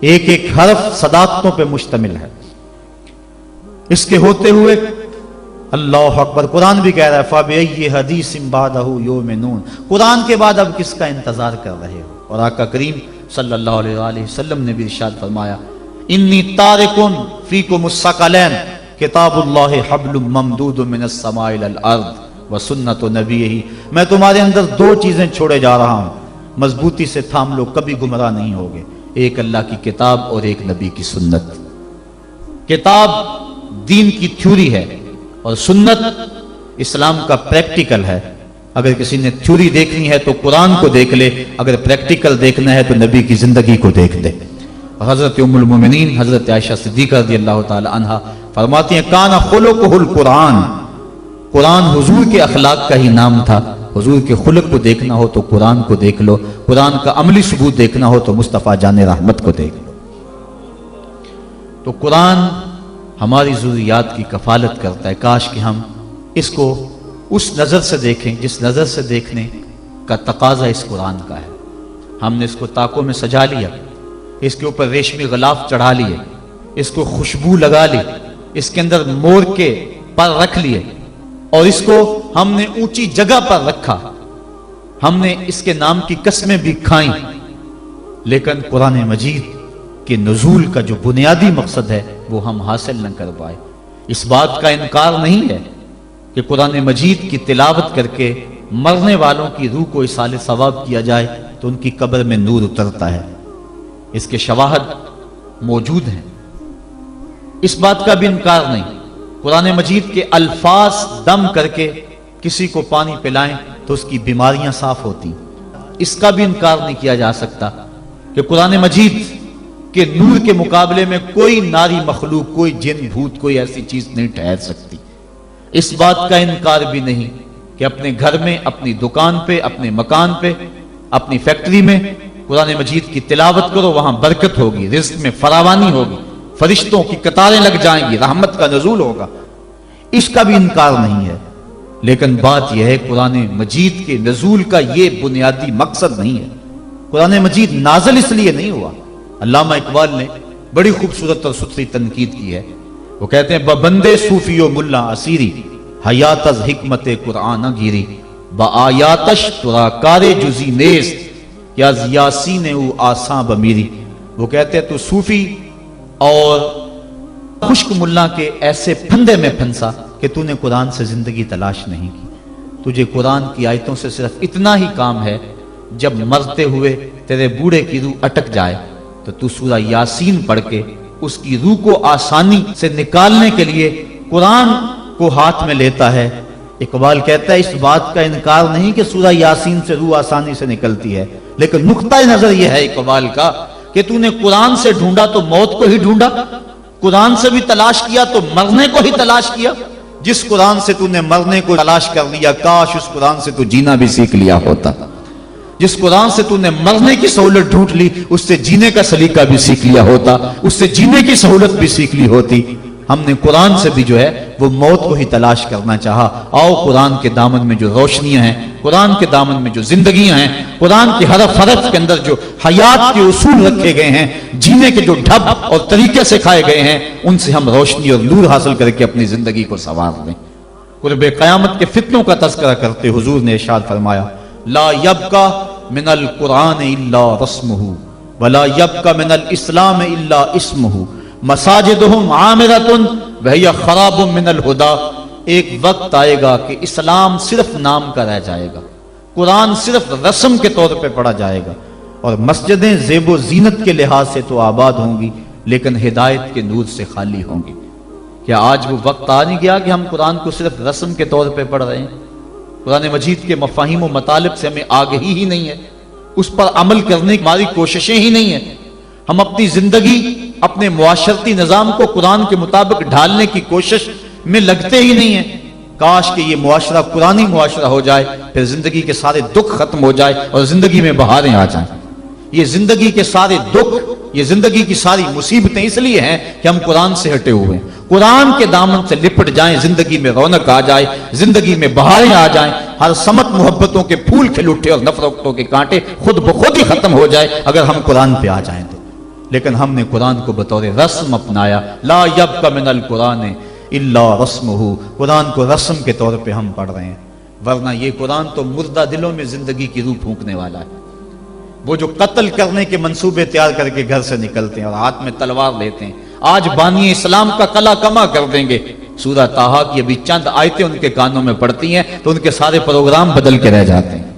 ایک ایک حرف صداقتوں پہ مشتمل ہے۔ اس کے ہوتے ہوئے اللہ اکبر، قرآن بھی کہہ رہا ہے فَبِأَيِّ حَدِيثٍ بَعْدَهُ يُؤْمِنُونَ، قرآن کے بعد اب کس کا انتظار کر رہے ہو؟ اور آقا کریم صلی اللہ علیہ وآلہ وسلم نے بھی ارشاد فرمایا انی تارکن فیکم الثقلین کتاب اللہ حبل ممدود من السماء الی الارض وسنت نبیہ، میں تمہارے اندر 2 چیزیں چھوڑے جا رہا ہوں، مضبوطی سے تھام لو، کبھی گمراہ نہیں ہوگے، ایک اللہ کی کتاب اور ایک نبی کی سنت۔ کتاب دین کی تھیوری ہے اور سنت اسلام کا پریکٹیکل ہے۔ اگر کسی نے تھیوری دیکھنی ہے تو قرآن کو دیکھ لے، اگر پریکٹیکل دیکھنا ہے تو نبی کی زندگی کو دیکھ لے۔ حضرت ام المومنین حضرت عائشہ صدیقہ رضی اللہ تعالی عنہا فرماتی ہیں کان خلقہ القرآن، قرآن حضور کے اخلاق کا ہی نام تھا، حضور کے خلق کو دیکھنا ہو تو قرآن کو دیکھ لو، قرآن کا عملی ثبوت دیکھنا ہو تو مصطفیٰ جان رحمت کو دیکھ لو۔ تو قرآن ہماری ضروریات کی کفالت کرتا ہے۔ کاش کہ ہم اس کو اس نظر سے دیکھیں جس نظر سے دیکھنے کا تقاضا اس قرآن کا ہے۔ ہم نے اس کو طاقوں میں سجا لیا، اس کے اوپر ریشمی غلاف چڑھا لیے، اس کو خوشبو لگا لی، اس کے اندر مور کے پر رکھ لیے، اور اس کو ہم نے اونچی جگہ پر رکھا، ہم نے اس کے نام کی قسمیں بھی کھائیں، لیکن قرآن مجید کے نزول کا جو بنیادی مقصد ہے وہ ہم حاصل نہ کر پائے۔ اس بات کا انکار نہیں ہے کہ قرآن مجید کی تلاوت کر کے مرنے والوں کی روح کو اصال ثواب کیا جائے تو ان کی قبر میں نور اترتا ہے، اس کے شواہد موجود ہیں، اس بات کا بھی انکار نہیں۔ قرآن مجید کے الفاظ دم کر کے کسی کو پانی پلائیں تو اس کی بیماریاں صاف ہوتی، اس کا بھی انکار نہیں کیا جا سکتا کہ قرآن مجید کے نور کے مقابلے میں کوئی ناری مخلوق، کوئی جن بھوت، کوئی ایسی چیز نہیں ٹھہر سکتی۔ اس بات کا انکار بھی نہیں کہ اپنے گھر میں، اپنی دکان پہ، اپنے مکان پہ، اپنی فیکٹری میں قرآن مجید کی تلاوت کرو، وہاں برکت ہوگی، رزق میں فراوانی ہوگی، فرشتوں کی قطاریں لگ جائیں گی، رحمت کا نزول ہوگا، اس کا بھی انکار نہیں ہے۔ لیکن بات یہ ہے قرآن مجید کے نزول کا یہ بنیادی مقصد نہیں ہے۔ قرآن مجید نازل اس لیے نہیں ہوا۔ علامہ اقبال نے بڑی خوبصورت اور ستھری تنقید کی ہے، وہ کہتے ہیں بندے صوفی و ملا اسیری حیات از حکمت قرآن گیری با آیاتش ترا کار جزی نیست یا یاسین او آساں بمیری۔ وہ کہتے ہیں تو صوفی اور خشک ملا کے ایسے پھندے میں پھنسا کہ تو نے قرآن سے زندگی تلاش نہیں کی، تجھے قرآن کی آیتوں سے صرف اتنا ہی کام ہے، جب مرتے ہوئے تیرے بوڑھے کی روح اٹک جائے تو سورہ یاسین پڑھ کے اس کی روح کو آسانی سے نکالنے کے لیے قرآن کو ہاتھ میں لیتا ہے۔ اقبال کہتا ہے اس بات کا انکار نہیں کہ سورہ یاسین سے روح آسانی سے نکلتی ہے، لیکن نقطہ نظر یہ ہے اقبال کا کہ تو نے قرآن سے ڈھونڈا تو موت کو ہی ڈھونڈا، قرآن سے بھی تلاش کیا تو مرنے کو ہی تلاش کیا۔ جس قرآن سے تو نے مرنے کو تلاش کر لیا، کاش اس قرآن سے تو جینا بھی سیکھ لیا ہوتا۔ جس قرآن سے تو نے مرنے کی سہولت ڈھونڈ لی، اس سے جینے کا سلیقہ بھی سیکھ لیا ہوتا، اس سے جینے کی سہولت بھی سیکھ لی ہوتی۔ ہم نے قرآن سے بھی جو ہے وہ موت کو ہی تلاش کرنا چاہا۔ آؤ قرآن کے دامن میں جو روشنیاں ہیں، قرآن کے دامن میں جو زندگیاں ہیں، قرآن کے حرف حرف کے اندر جو حیات کے اصول رکھے گئے ہیں، جینے کے جو ڈھب اور طریقے سکھائے گئے ہیں، ان سے ہم روشنی اور نور حاصل کر کے اپنی زندگی کو سنوار لیں۔ قرب قیامت کے فتنوں کا تذکرہ کرتے حضور نے ارشاد فرمایا لا یبقى من القرآن الا رسمه ولا يبقى من الاسلام الا اسمه مساجدهم عامرة وهي خراب من الهدى۔ ایک وقت آئے گا کہ اسلام صرف نام کا رہ جائے گا، قرآن صرف رسم کے طور پہ پڑھا جائے گا، اور مسجدیں زیب و زینت کے لحاظ سے تو آباد ہوں گی لیکن ہدایت کے نور سے خالی ہوں گی۔ کیا آج وہ وقت آ نہیں گیا کہ ہم قرآن کو صرف رسم کے طور پہ پڑھ رہے ہیں؟ قرآن مجید کے مفاہیم و مطالب سے ہمیں آگہی ہی نہیں ہے، اس پر عمل کرنے کی ہماری کوششیں ہی نہیں ہیں، ہم اپنی زندگی، اپنے معاشرتی نظام کو قرآن کے مطابق ڈھالنے کی کوشش میں لگتے ہی نہیں ہیں۔ کاش کہ یہ معاشرہ قرآنی معاشرہ ہو جائے، پھر زندگی کے سارے دکھ ختم ہو جائے اور زندگی میں بہاریں آ جائیں۔ یہ زندگی کے سارے دکھ، یہ زندگی کی ساری مصیبتیں اس لیے ہیں کہ ہم قرآن سے ہٹے ہوئے ہیں۔ قرآن کے دامن سے لپٹ جائیں، زندگی میں رونق آ جائے، زندگی میں بہاریں آ جائیں، ہر سمت محبتوں کے پھول کھل اٹھے اور نفرتوں کے کانٹے خود بخود ہی ختم ہو جائے اگر ہم قرآن پہ آ جائیں تو۔ لیکن ہم نے قرآن کو بطور رسم اپنایا، لا یبقى من القرآن الا رسمه، قرآن کو رسم کے طور پہ ہم پڑھ رہے ہیں، ورنہ یہ قرآن تو مردہ دلوں میں زندگی کی روح پھونکنے والا ہے۔ وہ جو قتل کرنے کے منصوبے تیار کر کے گھر سے نکلتے ہیں اور ہاتھ میں تلوار لیتے ہیں، آج بانی اسلام کا کلا کما کر دیں گے۔ سورہ طٰہٰ کی ابھی چند آیتیں ان کے کانوں میں پڑتی ہیں تو ان کے سارے پروگرام بدل کے رہ جاتے ہیں۔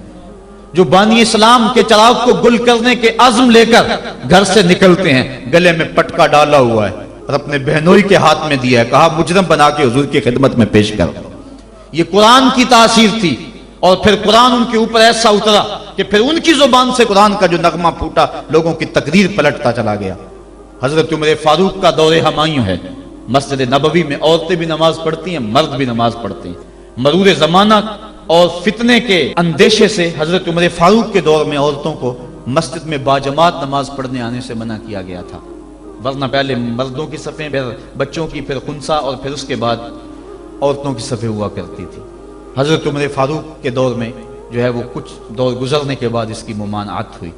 جو بانی اسلام کے چراغ کو گل کرنے کے عزم لے کر گھر سے نکلتے ہیں، گلے میں پٹکا ڈالا ہوا ہے اور اپنے بہنوئی کے ہاتھ میں دیا ہے، کہا مجرم بنا کے حضور کی خدمت میں پیش کر۔ یہ قرآن کی تاثیر تھی، اور پھر قرآن ان کے اوپر ایسا اترا کہ پھر ان کی زبان سے قرآن کا جو نغمہ پھوٹا، لوگوں کی تقریر پلٹتا چلا گیا۔ حضرت عمر فاروق کا دور ہمایوں ہے، مسجد نبوی میں عورتیں بھی نماز پڑھتی ہیں، مرد بھی نماز پڑھتے ہیں۔ مرور زمانہ اور فتنے کے اندیشے سے حضرت عمر فاروق کے دور میں عورتوں کو مسجد میں باجماعت نماز پڑھنے آنے سے منع کیا گیا تھا، ورنہ پہلے مردوں کی صفیں، پھر بچوں کی، پھر خنسا، اور پھر اس کے بعد عورتوں کی صفیں ہوا کرتی تھی۔ حضرت عمر فاروق کے دور میں جو ہے وہ کچھ دور گزرنے کے بعد اس کی ممانعت ہوئی۔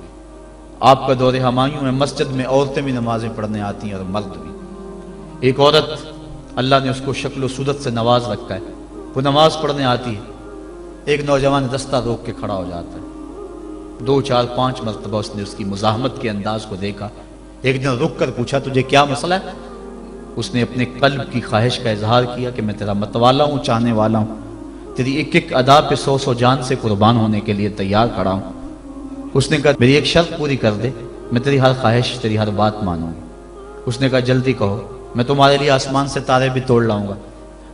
آپ کا دور ہمایوں میں مسجد میں عورتیں بھی نمازیں پڑھنے آتی ہیں اور مرد بھی۔ ایک عورت اللہ نے اس کو شکل و صورت سے نواز رکھا ہے، وہ نماز پڑھنے آتی ہے، ایک نوجوان رستہ روک کے کھڑا ہو جاتا ہے، 2 4 5 مرتبہ اس نے اس کی مزاحمت کے انداز کو دیکھا، ایک دن رک کر پوچھا تجھے کیا مسئلہ ہے؟ اس نے اپنے قلب کی خواہش کا اظہار کیا کہ میں تیرا متوالا ہوں، چاہنے والا ہوں، تیری ایک ایک ادا پہ 100 جان سے قربان ہونے کے لیے تیار کھڑا ہوں۔ اس نے کہا میری ایک شرط پوری کر دے، میں تیری ہر خواہش، تیری ہر بات مانوں گی۔ اس نے کہا جلدی کہو، میں تمہارے لیے آسمان سے تارے بھی توڑ لاؤں گا۔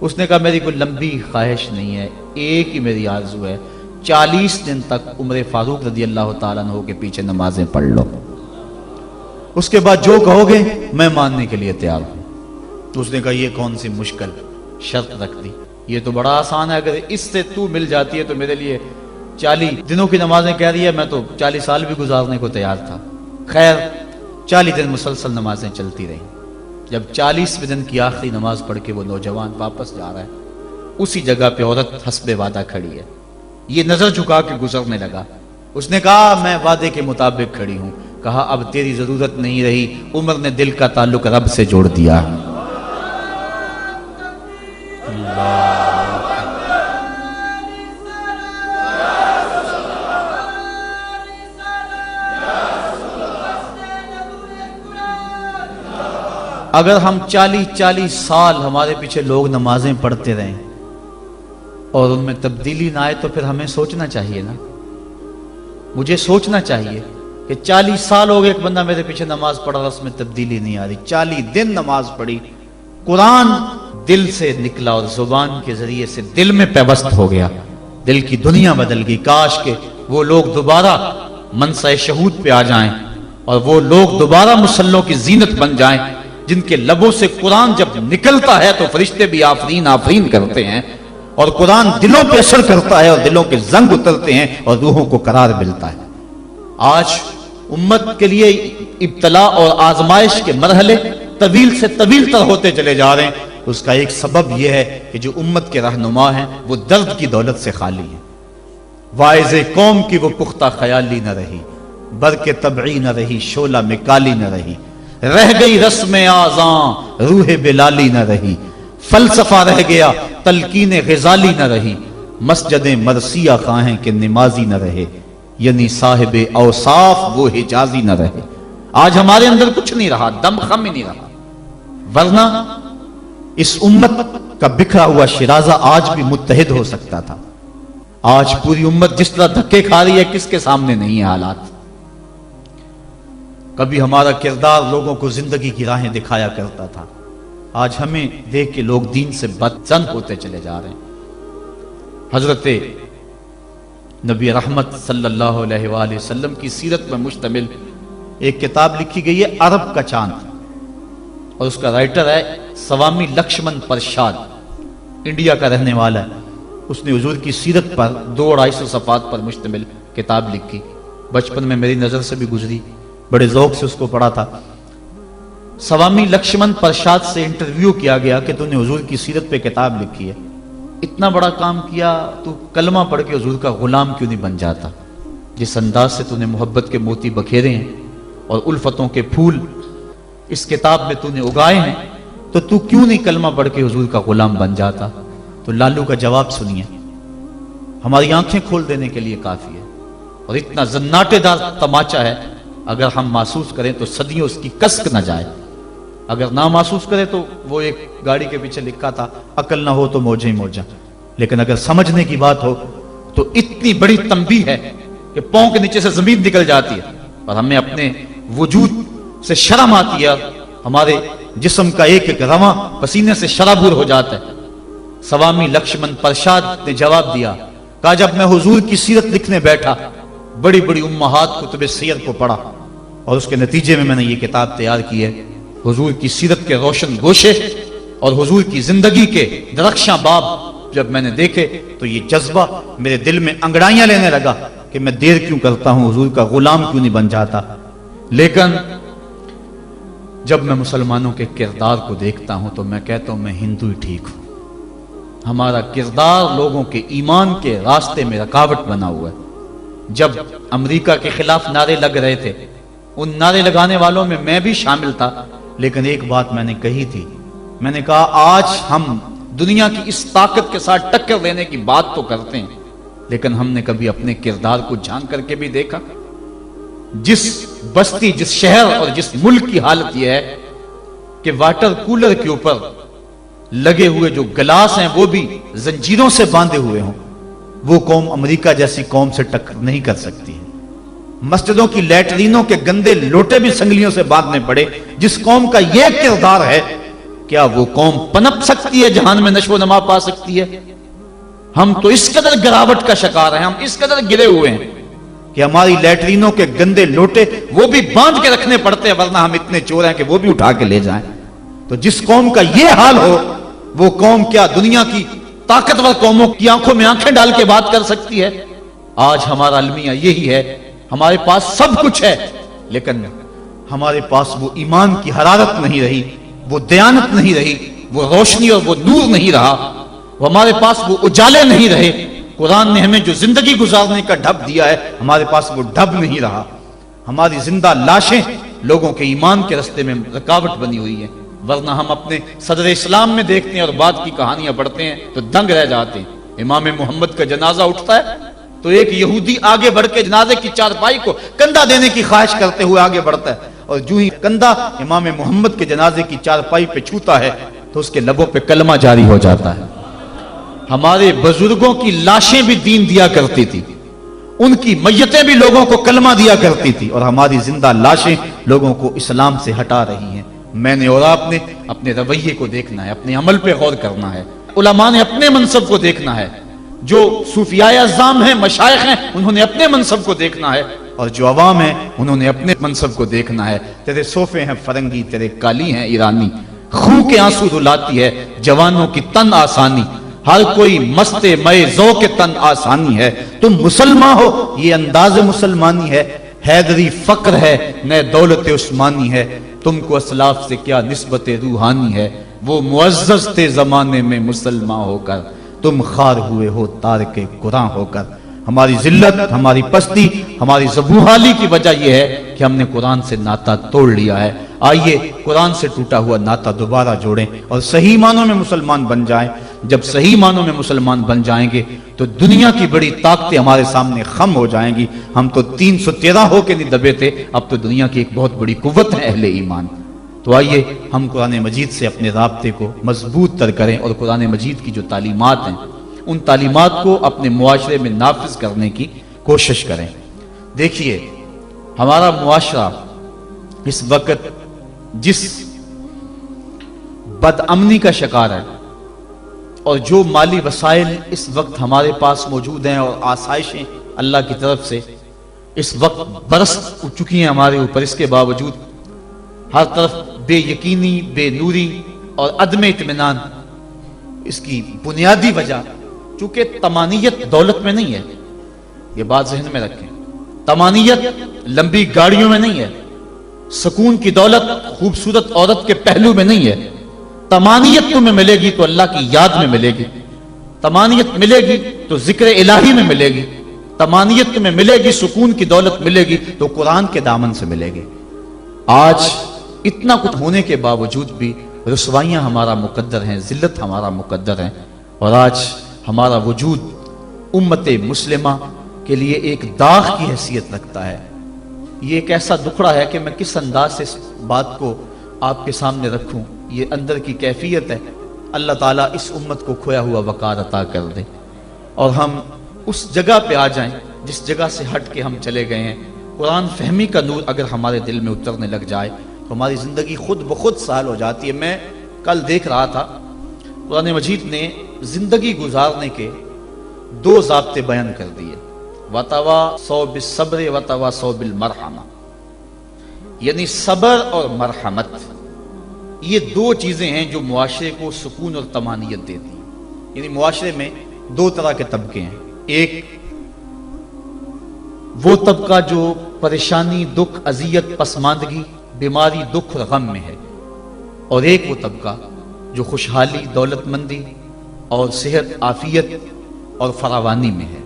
اس نے کہا میری کوئی لمبی خواہش نہیں ہے، ایک ہی میری آرزو ہے، 40 دن تک عمر فاروق رضی اللہ تعالیٰ عنہ کے پیچھے نمازیں پڑھ لو، اس کے بعد جو کہو گے میں ماننے کے لیے تیار ہوں۔ اس نے کہا یہ کون سی مشکل شرط رکھ دی، یہ تو بڑا آسان ہے، اگر اس سے تو مل جاتی ہے تو میرے لیے 40 دنوں کی نمازیں کہہ رہی ہے، میں تو 40 سال بھی گزارنے کو تیار تھا۔ خیر 40 دن مسلسل نمازیں چلتی رہیں۔ جب 40ویں دن کی آخری نماز پڑھ کے وہ نوجوان واپس جا رہا ہے، اسی جگہ پہ عورت حسب وعدہ کھڑی ہے، یہ نظر جھکا کے گزرنے لگا۔ اس نے کہا میں وعدے کے مطابق کھڑی ہوں۔ کہا اب تیری ضرورت نہیں رہی، عمر نے دل کا تعلق رب سے جوڑ دیا۔ اگر ہم 40 سال ہمارے پیچھے لوگ نمازیں پڑھتے رہیں اور ان میں تبدیلی نہ آئے تو پھر ہمیں سوچنا چاہیے نا، مجھے سوچنا چاہیے کہ 40 سال ہو گئے ایک بندہ میرے پیچھے نماز پڑھا، اس میں تبدیلی نہیں آ رہی، 40 دن نماز پڑھی، قرآن دل سے نکلا اور زبان کے ذریعے سے دل میں پیوست ہو گیا، دل کی دنیا بدل گئی۔ کاش کہ وہ لوگ دوبارہ منصہ شہود پہ آ جائیں اور وہ لوگ دوبارہ مصلوں کی زینت بن جائیں، جن کے لبوں سے قرآن جب نکلتا ہے تو فرشتے بھی آفرین آفرین کرتے ہیں، اور قرآن دلوں پہ اثر کرتا ہے اور دلوں کے زنگ اترتے ہیں اور روحوں کو قرار ملتا ہے۔ آج امت کے لیے ابتلا اور آزمائش کے مرحلے طویل سے طویل تر ہوتے چلے جا رہے ہیں۔ اس کا ایک سبب یہ ہے کہ جو امت کے رہنما ہیں وہ درد کی دولت سے خالی ہیں۔ واعظ قوم کی وہ پختہ خیالی نہ رہی، برق طبعی نہ رہی، شعلہ میں کالی نہ رہی، رہ گئی رسم آزاں روح بلالی نہ رہی، فلسفہ رہ گیا تلقین غزالی نہ رہی، مسجد مرثیہ خواہیں کہ نمازی نہ رہے، یعنی صاحب اوصاف وہ حجازی نہ رہے۔ آج ہمارے اندر کچھ نہیں رہا، دم خم ہی نہیں رہا، ورنہ اس امت کا بکھرا ہوا شرازہ آج بھی متحد ہو سکتا تھا۔ آج پوری امت جس طرح دھکے کھا رہی ہے، کس کے سامنے نہیں ہے حالات۔ کبھی ہمارا کردار لوگوں کو زندگی کی راہیں دکھایا کرتا تھا، آج ہمیں دیکھ کے لوگ دین سے بدزن ہوتے چلے جا رہے ہیں۔ حضرت نبی رحمت صلی اللہ علیہ وآلہ وسلم کی سیرت میں مشتمل ایک کتاب لکھی گئی ہے، عرب کا چاند، اور اس کا رائٹر ہے سوامی لکشمن پرشاد، انڈیا کا رہنے والا ہے۔ اس نے حضور کی سیرت پر 200-250 صفحات پر مشتمل کتاب لکھی۔ بچپن میں میری نظر سے بھی گزری، بڑے ذوق سے اس کو پڑھا تھا۔ سوامی لکشمن پرشاد سے انٹرویو کیا گیا کہ تو نے حضور کی سیرت پہ کتاب لکھی ہے، اتنا بڑا کام کیا، تو کلمہ پڑھ کے حضور کا غلام کیوں نہیں بن جاتا؟ جس انداز سے تو نے محبت کے موتی بکھیرے ہیں اور الفتوں کے پھول اس کتاب میں تو نے اگائے ہیں، تو تو کیوں نہیں کلمہ پڑھ کے حضور کا غلام بن جاتا؟ تو لالو کا جواب سنیے، ہماری آنکھیں کھول دینے کے لیے کافی ہے، اور اتنا زناٹے دار تماچا ہے، اگر ہم محسوس کریں تو صدیوں اس کی کسک نہ جائے، اگر نہ محسوس کریں تو وہ ایک گاڑی کے پیچھے لکھا تھا عقل نہ ہو تو موجیں ہی موجاں، لیکن اگر سمجھنے کی بات ہو تو اتنی بڑی تنبیہ ہے کہ پاؤں کے نیچے سے زمین نکل جاتی ہے، اور ہمیں اپنے وجود سے شرم آتی ہے، ہمارے جسم کا ایک ایک رواں پسینے سے شرابور ہو جاتا ہے۔ سوامی لکشمن پرشاد نے جواب دیا، کہا جب میں حضور کی سیرت لکھنے بیٹھا، بڑی بڑی امہات کتب سیر کو پڑھا، اور اس کے نتیجے میں نے یہ کتاب تیار کی ہے۔ حضور کی سیرت کے روشن گوشے اور حضور کی زندگی کے درخشاں باب جب میں نے دیکھے تو یہ جذبہ میرے دل میں انگڑائیاں لینے لگا کہ میں دیر کیوں کرتا ہوں، حضور کا غلام کیوں نہیں بن جاتا۔ لیکن جب میں مسلمانوں کے کردار کو دیکھتا ہوں تو میں کہتا ہوں میں ہندو ہی ٹھیک ہوں۔ ہمارا کردار لوگوں کے ایمان کے راستے میں رکاوٹ بنا ہوا ہے۔ جب امریکہ کے خلاف نعرے لگ رہے تھے، ان نعرے لگانے والوں میں میں بھی شامل تھا، لیکن ایک بات میں نے کہی تھی، میں نے کہا آج ہم دنیا کی اس طاقت کے ساتھ ٹکر دینے کی بات تو کرتے ہیں، لیکن ہم نے کبھی اپنے کردار کو جھانک کر کے بھی دیکھا؟ جس بستی، جس شہر اور جس ملک کی حالت یہ ہے کہ واٹر کولر کے اوپر لگے ہوئے جو گلاس ہیں وہ بھی زنجیروں سے باندھے ہوئے ہوں، وہ قوم امریکہ جیسی قوم سے ٹکر نہیں کر سکتی ہے۔ مسجدوں کی لیٹرینوں کے گندے لوٹے بھی سنگلیوں سے باندھنے پڑے۔ جس قوم کا یہ کردار ہے، کیا وہ قوم پنپ سکتی ہے، جہان میں نشو و نما پا سکتی ہے؟ ہم تو اس قدر گراوٹ کا شکار ہیں، ہم اس قدر گرے ہوئے ہیں کہ ہماری لیٹرینوں کے گندے لوٹے وہ بھی باندھ کے رکھنے پڑتے ہیں، ورنہ ہم اتنے چور ہیں کہ وہ بھی اٹھا کے لے جائیں۔ تو جس قوم کا یہ حال ہو، وہ قوم کیا دنیا کی طاقتور قوموں کی آنکھوں میں آنکھیں ڈال کے بات کر سکتی ہے؟ آج ہمارا المیہ یہی ہے، ہمارے پاس سب کچھ ہے، لیکن ہمارے پاس وہ ایمان کی حرارت نہیں رہی، وہ دیانت نہیں رہی، وہ روشنی اور وہ نور نہیں رہا، وہ ہمارے پاس وہ اجالے نہیں رہے۔ قرآن نے ہمیں جو زندگی گزارنے کا ڈھب دیا ہے، ہمارے پاس وہ ڈھب نہیں رہا۔ ہماری زندہ لاشیں لوگوں کے ایمان کے راستے میں رکاوٹ بنی ہوئی ہیں، ورنہ ہم اپنے صدر اسلام میں دیکھتے ہیں اور بعد کی کہانیاں پڑھتے ہیں تو دنگ رہ جاتے ہیں۔ امام محمد کا جنازہ اٹھتا ہے تو ایک یہودی آگے بڑھ کے جنازے کی چارپائی کو کندھا دینے کی خواہش کرتے ہوئے آگے بڑھتا ہے، اور جو ہی کندھا امام محمد کے جنازے کی چارپائی پہ چھوتا ہے تو اس کے لبوں پہ کلمہ جاری ہو جاتا ہے۔ ہمارے بزرگوں کی لاشیں بھی دین دیا کرتی تھی، ان کی میتیں بھی لوگوں کو کلمہ دیا کرتی تھی، اور ہماری زندہ لاشیں لوگوں کو اسلام سے ہٹا رہی ہیں۔ میں نے اور آپ نے اپنے رویے کو دیکھنا ہے، اپنے عمل پہ غور کرنا ہے۔ علماء نے اپنے منصب کو دیکھنا ہے، جو صوفیاء اعظام ہیں، مشائخ ہیں، انہوں نے اپنے منصب کو دیکھنا ہے، اور جو عوام ہیں انہوں نے اپنے منصب کو دیکھنا ہے۔ تیرے صوفے ہیں فرنگی، تیرے کالی ہیں ایرانی، خون کے آنسو رلاتی ہے جوانوں کی تن آسانی، ہر کوئی مست مئے ذوق تن آسانی ہے۔ تم مسلمان ہو یہ انداز مسلمانی ہے، حیدری فقر ہے نئے دولت عثمانی ہے، تم کو اسلاف سے کیا نسبت روحانی ہے، وہ معزز تھے زمانے میں مسلمان ہو کر، تم خار ہوئے ہو تارک قرآن ہو کر۔ ہماری ذلت، ہماری پستی، ہماری زبوحالی کی وجہ یہ ہے کہ ہم نے قرآن سے ناطہ توڑ لیا ہے۔ آئیے قرآن سے ٹوٹا ہوا ناطہ دوبارہ جوڑیں اور صحیح معنوں میں مسلمان بن جائیں۔ جب صحیح معنوں میں مسلمان بن جائیں گے تو دنیا کی بڑی طاقتیں ہمارے سامنے خم ہو جائیں گی۔ ہم تو 313 ہو کے نہیں دبے تھے، اب تو دنیا کی ایک بہت بڑی قوت ہے اہل ایمان۔ تو آئیے ہم قرآن مجید سے اپنے رابطے کو مضبوط تر کریں اور قرآن مجید کی جو تعلیمات ہیں ان تعلیمات کو اپنے معاشرے میں نافذ کرنے کی کوشش کریں۔ دیکھیے ہمارا معاشرہ اس وقت جس بد امنی کا شکار ہے، اور جو مالی وسائل اس وقت ہمارے پاس موجود ہیں اور آسائشیں اللہ کی طرف سے اس وقت برس چکی ہیں ہمارے اوپر، اس کے باوجود ہر طرف بے یقینی، بے نوری اور عدم اطمینان۔ اس کی بنیادی وجہ چونکہ طمانیت دولت میں نہیں ہے، یہ بات ذہن میں رکھیں، طمانیت لمبی گاڑیوں میں نہیں ہے، سکون کی دولت خوبصورت عورت کے پہلو میں نہیں ہے۔ طمانیت تمہیں ملے گی تو اللہ کی یاد میں ملے گی، طمانیت ملے گی تو ذکر الہی میں ملے گی، طمانیت تمہیں ملے گی، سکون کی دولت ملے گی تو قرآن کے دامن سے ملے گی۔ آج اتنا کچھ ہونے کے باوجود بھی رسوائیاں ہمارا مقدر ہیں، ذلت ہمارا مقدر ہے، اور آج ہمارا وجود امت مسلمہ کے لیے ایک داغ کی حیثیت رکھتا ہے۔ یہ ایک ایسا دکھڑا ہے کہ میں کس انداز سے اس بات کو آپ کے سامنے رکھوں، یہ اندر کی کیفیت ہے۔ اللہ تعالیٰ اس امت کو کھویا ہوا وقار عطا کر دے اور ہم اس جگہ پہ آ جائیں جس جگہ سے ہٹ کے ہم چلے گئے ہیں۔ قرآن فہمی کا نور اگر ہمارے دل میں اترنے لگ جائے تو ہماری زندگی خود بخود سہل ہو جاتی ہے۔ میں کل دیکھ رہا تھا قرآن مجید نے زندگی گزارنے کے 2 ضابطے بیان کر دیے، وَتَوَاصَوْا بِالصَّبْرِ وَتَوَاصَوْا بِالْمَرْحَمَةِ، یعنی صبر اور مرحمت، یہ 2 چیزیں ہیں جو معاشرے کو سکون اور طمانینت دیتی ہیں۔ یعنی معاشرے میں دو طرح کے طبقے ہیں. ایک وہ طبقہ جو پریشانی، دکھ، اذیت، پسماندگی، بیماری، دکھ اور غم میں ہے، اور ایک وہ طبقہ جو خوشحالی، دولت مندی اور صحت، عافیت اور فراوانی میں ہے.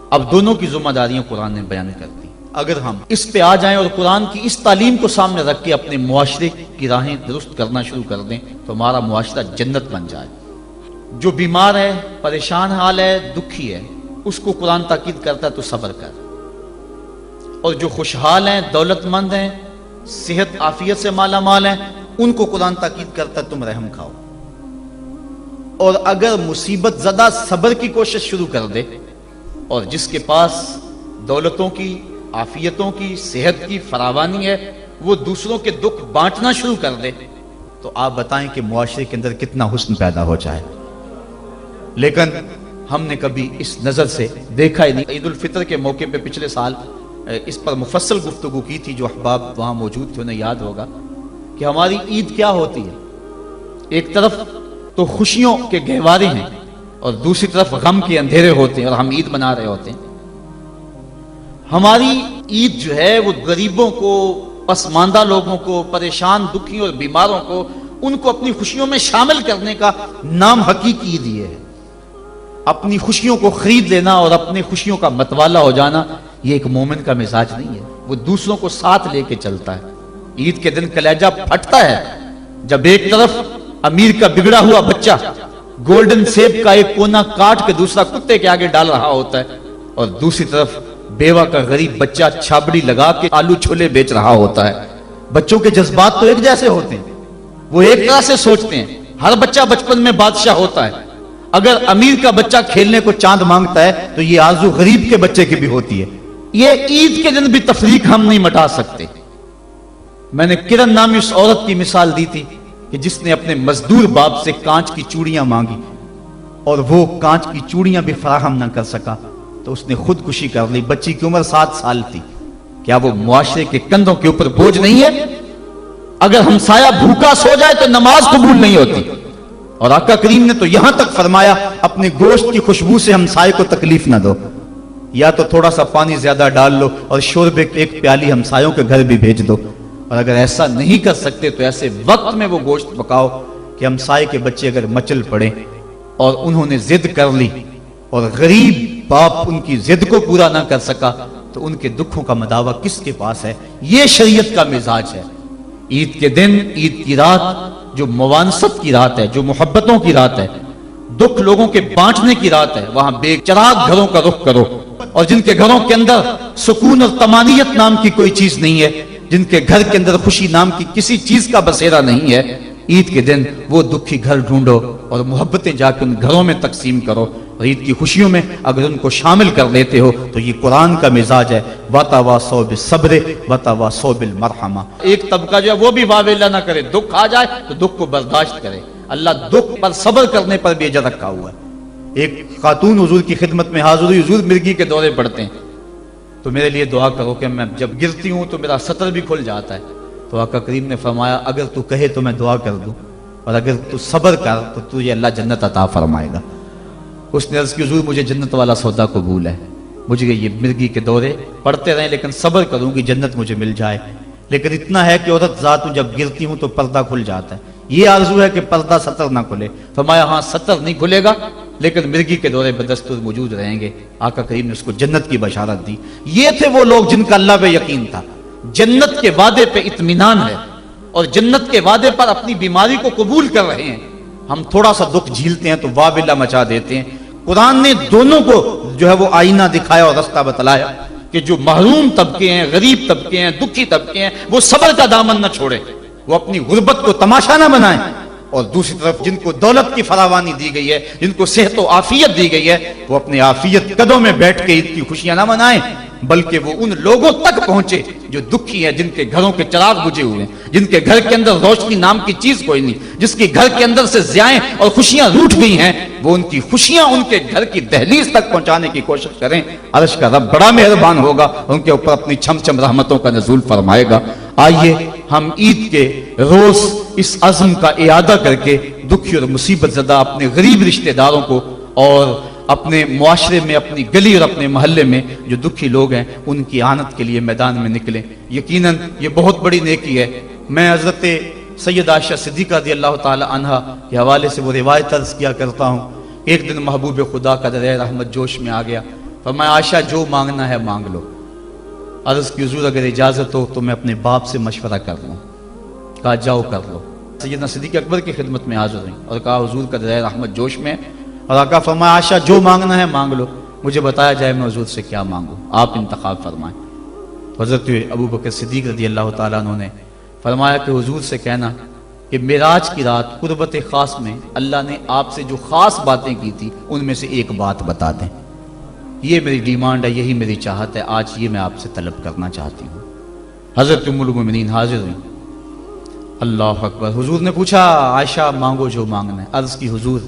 اب دونوں کی ذمہ داریاں قرآن نے بیان کر دی. اگر ہم اس پہ آ جائیں اور قرآن کی اس تعلیم کو سامنے رکھ کے اپنے معاشرے کی راہیں درست کرنا شروع کر دیں تو ہمارا معاشرہ جنت بن جائے. جو بیمار ہے، پریشان حال ہے، دکھی ہے، اس کو قرآن تاکید کرتا ہے تو صبر کر. اور جو خوشحال ہیں، دولت مند ہیں، صحت عافیت سے مالا مال ہیں، ان کو قرآن تاکید کرتا ہے تم رحم کھاؤ. اور اگر مصیبت زدہ صبر کی کوشش شروع کر دے، اور جس کے پاس دولتوں کی، عافیتوں کی، صحت کی فراوانی ہے، وہ دوسروں کے دکھ بانٹنا شروع کر دے، تو آپ بتائیں کہ معاشرے کے اندر کتنا حسن پیدا ہو جائے. لیکن ہم نے کبھی اس نظر سے دیکھا ہی نہیں. عید الفطر کے موقع پہ پچھلے سال اس پر مفصل گفتگو کی تھی. جو احباب وہاں موجود تھے انہیں یاد ہوگا کہ ہماری عید کیا ہوتی ہے. ایک طرف تو خوشیوں کے گہوارے ہیں اور دوسری طرف غم کے اندھیرے ہوتے ہیں اور ہم عید منا رہے ہوتے ہیں. ہماری عید جو ہے وہ غریبوں کو، پسماندہ لوگوں کو، پریشان، دکھی اور بیماروں کو، ان کو اپنی خوشیوں میں شامل کرنے کا نام حقیقی عید یہ ہے. اپنی خوشیوں کو خرید لینا اور اپنی خوشیوں کا متوالا ہو جانا یہ ایک مومن کا مزاج نہیں ہے. وہ دوسروں کو ساتھ لے کے چلتا ہے. عید کے دن کلیجہ پھٹتا ہے جب ایک طرف امیر کا بگڑا ہوا بچہ گولڈن سیب کا ایک کونا کاٹ کے دوسرا کتے کے آگے ڈال رہا ہوتا ہے، اور دوسری طرف بیوہ کا غریب بچہ چھابڑی لگا کے آلو چھولے بیچ رہا ہوتا ہے. بچوں کے جذبات تو ایک جیسے ہوتے ہیں، وہ ایک طرح سے سوچتے ہیں. ہر بچہ بچپن میں بادشاہ ہوتا ہے. اگر امیر کا بچہ کھیلنے کو چاند مانگتا ہے تو یہ آرزو غریب کے بچے کی بھی ہوتی ہے. یہ عید کے دن بھی تفریق ہم نہیں مٹا سکتے. میں نے کرن نامی اس عورت کی مثال دی تھی کہ جس نے اپنے مزدور باپ سے کانچ کی چوڑیاں مانگی اور وہ کانچ کی چوڑیاں بھی فراہم نہ کر سکا تو اس نے خودکشی کر لی. بچی کی عمر 7 سال تھی. کیا وہ معاشرے کے کندھوں کے اوپر بوجھ نہیں ہے؟ اگر ہمسایہ بھوکا سو جائے تو نماز قبول نہیں ہوتی. اور آقا کریم نے تو یہاں تک فرمایا اپنے گوشت کی خوشبو سے ہمسائے کو تکلیف نہ دو. یا تو تھوڑا سا پانی زیادہ ڈال لو اور شوربے کی ایک پیالی ہمسایوں کے گھر بھی بھیج دو. اور اگر ایسا نہیں کر سکتے تو ایسے وقت میں وہ گوشت پکاؤ کہ ہمسائے کے بچے اگر مچل پڑے اور انہوں نے ضد کر لی اور غریب باپ ان کی ضد کو پورا نہ کر سکا تو ان کے دکھوں کا مداوع کس کے پاس ہے؟ یہ شریعت کا مزاج ہے. عید کے دن، عید کی رات جو موانست کی رات ہے، جو محبتوں کی رات ہے، دکھ لوگوں کے بانٹنے کی رات ہے، وہاں بے چراغ گھروں کا رخ کرو. اور جن کے گھروں کے اندر سکون اور طمانینت نام کی کوئی چیز نہیں ہے، جن کے گھر کے اندر خوشی نام کی کسی چیز کا بسیرا نہیں ہے، عید کے دن وہ دکھی گھر ڈھونڈو اور محبتیں جا کے ان گھروں میں تقسیم کرو. اور عید کی خوشیوں میں اگر ان کو شامل کر لیتے ہو تو یہ قرآن کا مزاج ہے. وَتَوَاصَوْا بِالصَّبْرِ وَتَوَاصَوْا بِالْمَرْحَمَةِ. ایک طبقہ جو ہے وہ بھی واویلا نہ کرے، دکھ آ جائے تو دکھ کو برداشت کرے. اللہ دکھ پر صبر کرنے پر بھی اجر رکھا ہوا ہے. ایک خاتون حضور کی خدمت میں حاضر ہوئی، حضور مرگی کے دورے پڑتے ہیں تو میرے لیے دعا کرو کہ میں جب گرتی ہوں تو میرا سطر بھی کھل جاتا ہے. تو آقا کریم نے فرمایا اگر تو کہے تو میں دعا کر دوں اور اگر تو صبر کر تو تجھے اللہ جنت عطا فرمائے گا. اس نے عرض کی حضور مجھے جنت والا سودا قبول ہے، مجھے یہ مرگی کے دورے پڑتے رہیں لیکن صبر کروں گی جنت مجھے مل جائے. لیکن اتنا ہے کہ عورت ذات ہوں جب گرتی ہوں تو پردہ کھل جاتا ہے. یہ آرزو ہے کہ پردہ سطر نہ کھلے. فرمایا ہاں سطر نہیں کھلے گا لیکن مرگی کے دورے بدستور موجود رہیں گے. آقا کریم نے اس کو جنت کی بشارت دی. یہ تھے وہ لوگ جن کا اللہ پہ یقین تھا. جنت کے وعدے پہ اطمینان ہے اور جنت کے وعدے پر اپنی بیماری کو قبول کر رہے ہیں. ہم تھوڑا سا دکھ جھیلتے ہیں تو واویلا مچا دیتے ہیں. قرآن نے دونوں کو جو ہے وہ آئینہ دکھایا اور رستہ بتلایا کہ جو محروم طبقے ہیں، غریب طبقے ہیں، دکھی طبقے ہیں، وہ صبر کا دامن نہ چھوڑے، وہ اپنی غربت کو تماشا نہ بنائیں. اور دوسری طرف جن کو دولت کی فراوانی دی گئی ہے، جن کو صحت و عافیت دی گئی ہے، وہ اپنی عافیت قدوں میں بیٹھ کے عید کی خوشیاں نہ منائیں بلکہ وہ ان لوگوں تک پہنچے جو دکھی ہیں، جن کے گھروں کے چراغ بجھے ہوئے ہیں، جن کے گھر کے اندر روشنی نام کی چیز کوئی نہیں، جس کے گھر کے اندر سے ضیائیں اور خوشیاں روٹھ گئی ہیں، وہ ان کی خوشیاں ان کے گھر کی دہلیز تک پہنچانے کی کوشش کریں. عرش کا رب بڑا مہربان ہوگا، ان کے اوپر اپنی چھم چھم رحمتوں کا نزول فرمائے گا. آئیے ہم عید کے روز اس عزم کا اعادہ کر کے دکھی اور مصیبت زدہ اپنے غریب رشتہ داروں کو اور اپنے معاشرے میں، اپنی گلی اور اپنے محلے میں جو دکھی لوگ ہیں ان کی اعانت کے لیے میدان میں نکلیں۔ یقیناً یہ بہت بڑی نیکی ہے۔ میں حضرت سید عائشہ صدیقہ رضی اللہ تعالی عنہا کے حوالے سے وہ روایت عرض کیا کرتا ہوں کہ ایک دن محبوب خدا کا دریا رحمت جوش میں آ گیا، فرمایا عائشہ جو مانگنا ہے مانگ لو۔ عرض کی حضور اگر اجازت ہو تو میں اپنے باپ سے مشورہ کر لوں۔ کہا جاؤ کر لو۔ سیدنا صدیق اکبر کی خدمت میں حاضر ہوئی اور کہا حضور کا دریا رحمت جوش میں، اور آقا فرمایا عائشہ جو مانگنا ہے مانگ لو، مجھے بتایا جائے میں حضور سے کیا مانگوں، آپ انتخاب فرمائیں۔ حضرت ابو بکر صدیق رضی اللہ تعالیٰ عنہ نے فرمایا کہ حضور سے کہنا کہ معراج کی رات قربت خاص میں اللہ نے آپ سے جو خاص باتیں کی تھی ان میں سے ایک بات بتا دیں۔ یہ میری ڈیمانڈ ہے، یہی میری چاہت ہے، آج یہ میں آپ سے طلب کرنا چاہتی ہوں۔ حضرت ام المومنین حاضر ہوئی۔ اللہ اکبر۔ حضور نے پوچھا عائشہ مانگو جو مانگنا ہے۔ عرض کی حضور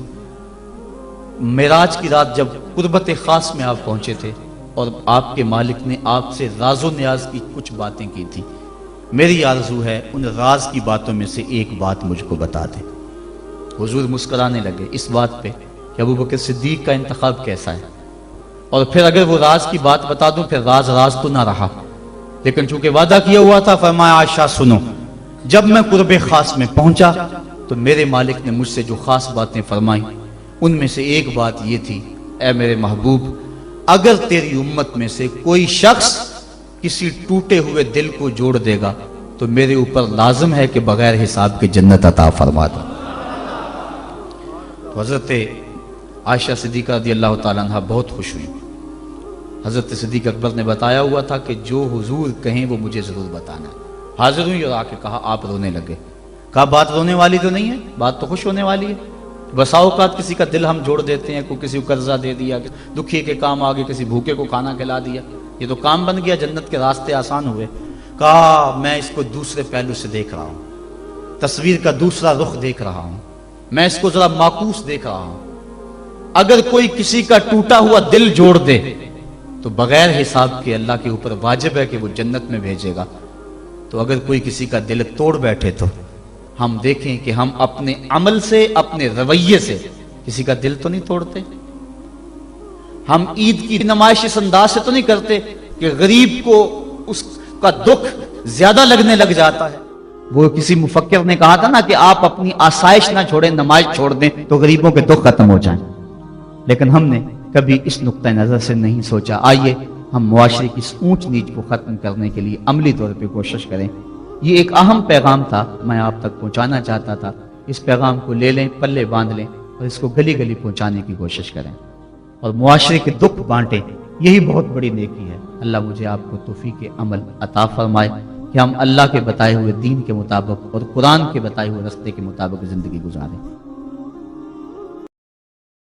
معراج کی رات جب قربت خاص میں آپ پہنچے تھے اور آپ کے مالک نے آپ سے راز و نیاز کی کچھ باتیں کی تھی، میری آرزو ہے ان راز کی باتوں میں سے ایک بات مجھ کو بتا دیں۔ حضور مسکرانے لگے اس بات پہ کہ ابو بکر صدیق کا انتخاب کیسا ہے، اور پھر اگر وہ راز کی بات بتا دوں پھر راز راز تو نہ رہا، لیکن چونکہ وعدہ کیا ہوا تھا فرمایا عائشہ سنو، جب میں قرب خاص میں پہنچا تو میرے مالک نے مجھ سے جو خاص باتیں فرمائیں ان میں سے ایک بات یہ تھی، اے میرے محبوب اگر تیری امت میں سے کوئی شخص کسی ٹوٹے ہوئے دل کو جوڑ دے گا تو میرے اوپر لازم ہے کہ بغیر حساب کے جنت عطا فرما دوں۔ تو حضرت عائشہ صدیقہ رضی اللہ تعالیٰ عنہ بہت خوش ہوئی۔ حضرت صدیق اکبر نے بتایا ہوا تھا کہ جو حضور کہیں وہ مجھے ضرور بتانا ہے۔ حاضر ہوئی اور آ کے کہا آپ رونے لگے۔ کہا بات رونے والی تو نہیں ہے، بات تو خوش ہونے والی ہے۔ بسا اوقات کسی کا دل ہم جوڑ دیتے ہیں، کوئی کسی کو قرضہ دے دیا، دکھی کے کام آگے کسی بھوکے کو کھانا کھلا دیا، یہ تو کام بن گیا، جنت کے راستے آسان ہوئے۔ کہا میں اس کو دوسرے پہلو سے دیکھ رہا ہوں، تصویر کا دوسرا رخ دیکھ رہا ہوں، میں اس کو ذرا معکوس دیکھ رہا ہوں۔ اگر کوئی کسی کا ٹوٹا ہوا دل جوڑ دے تو بغیر حساب کے اللہ کے اوپر واجب ہے کہ وہ جنت میں بھیجے گا، تو اگر کوئی کسی کا دل توڑ بیٹھے تو ہم دیکھیں کہ ہم اپنے عمل سے، اپنے رویے سے کسی کا دل تو نہیں توڑتے۔ ہم عید کی نمائش اس انداز سے تو نہیں کرتے کہ غریب کو اس کا دکھ زیادہ لگنے لگ جاتا ہے۔ وہ کسی مفکر نے کہا تھا نا کہ آپ اپنی آسائش نہ چھوڑیں، نماز چھوڑ دیں تو غریبوں کے دکھ ختم ہو جائیں، لیکن ہم نے کبھی اس نقطہ نظر سے نہیں سوچا۔ آئیے ہم معاشرے کی اس اونچ نیچ کو ختم کرنے کے لیے عملی طور پہ کوشش کریں۔ یہ ایک اہم پیغام تھا، میں آپ تک پہنچانا چاہتا تھا۔ اس پیغام کو لے لیں، پلے باندھ لیں اور اس کو گلی گلی پہنچانے کی کوشش کریں اور معاشرے کے دکھ بانٹیں، یہی بہت بڑی نیکی ہے۔ اللہ مجھے آپ کو توفیق عمل عطا فرمائے کہ ہم اللہ کے بتائے ہوئے دین کے مطابق اور قرآن کے بتائے ہوئے راستے کے مطابق زندگی گزاریں۔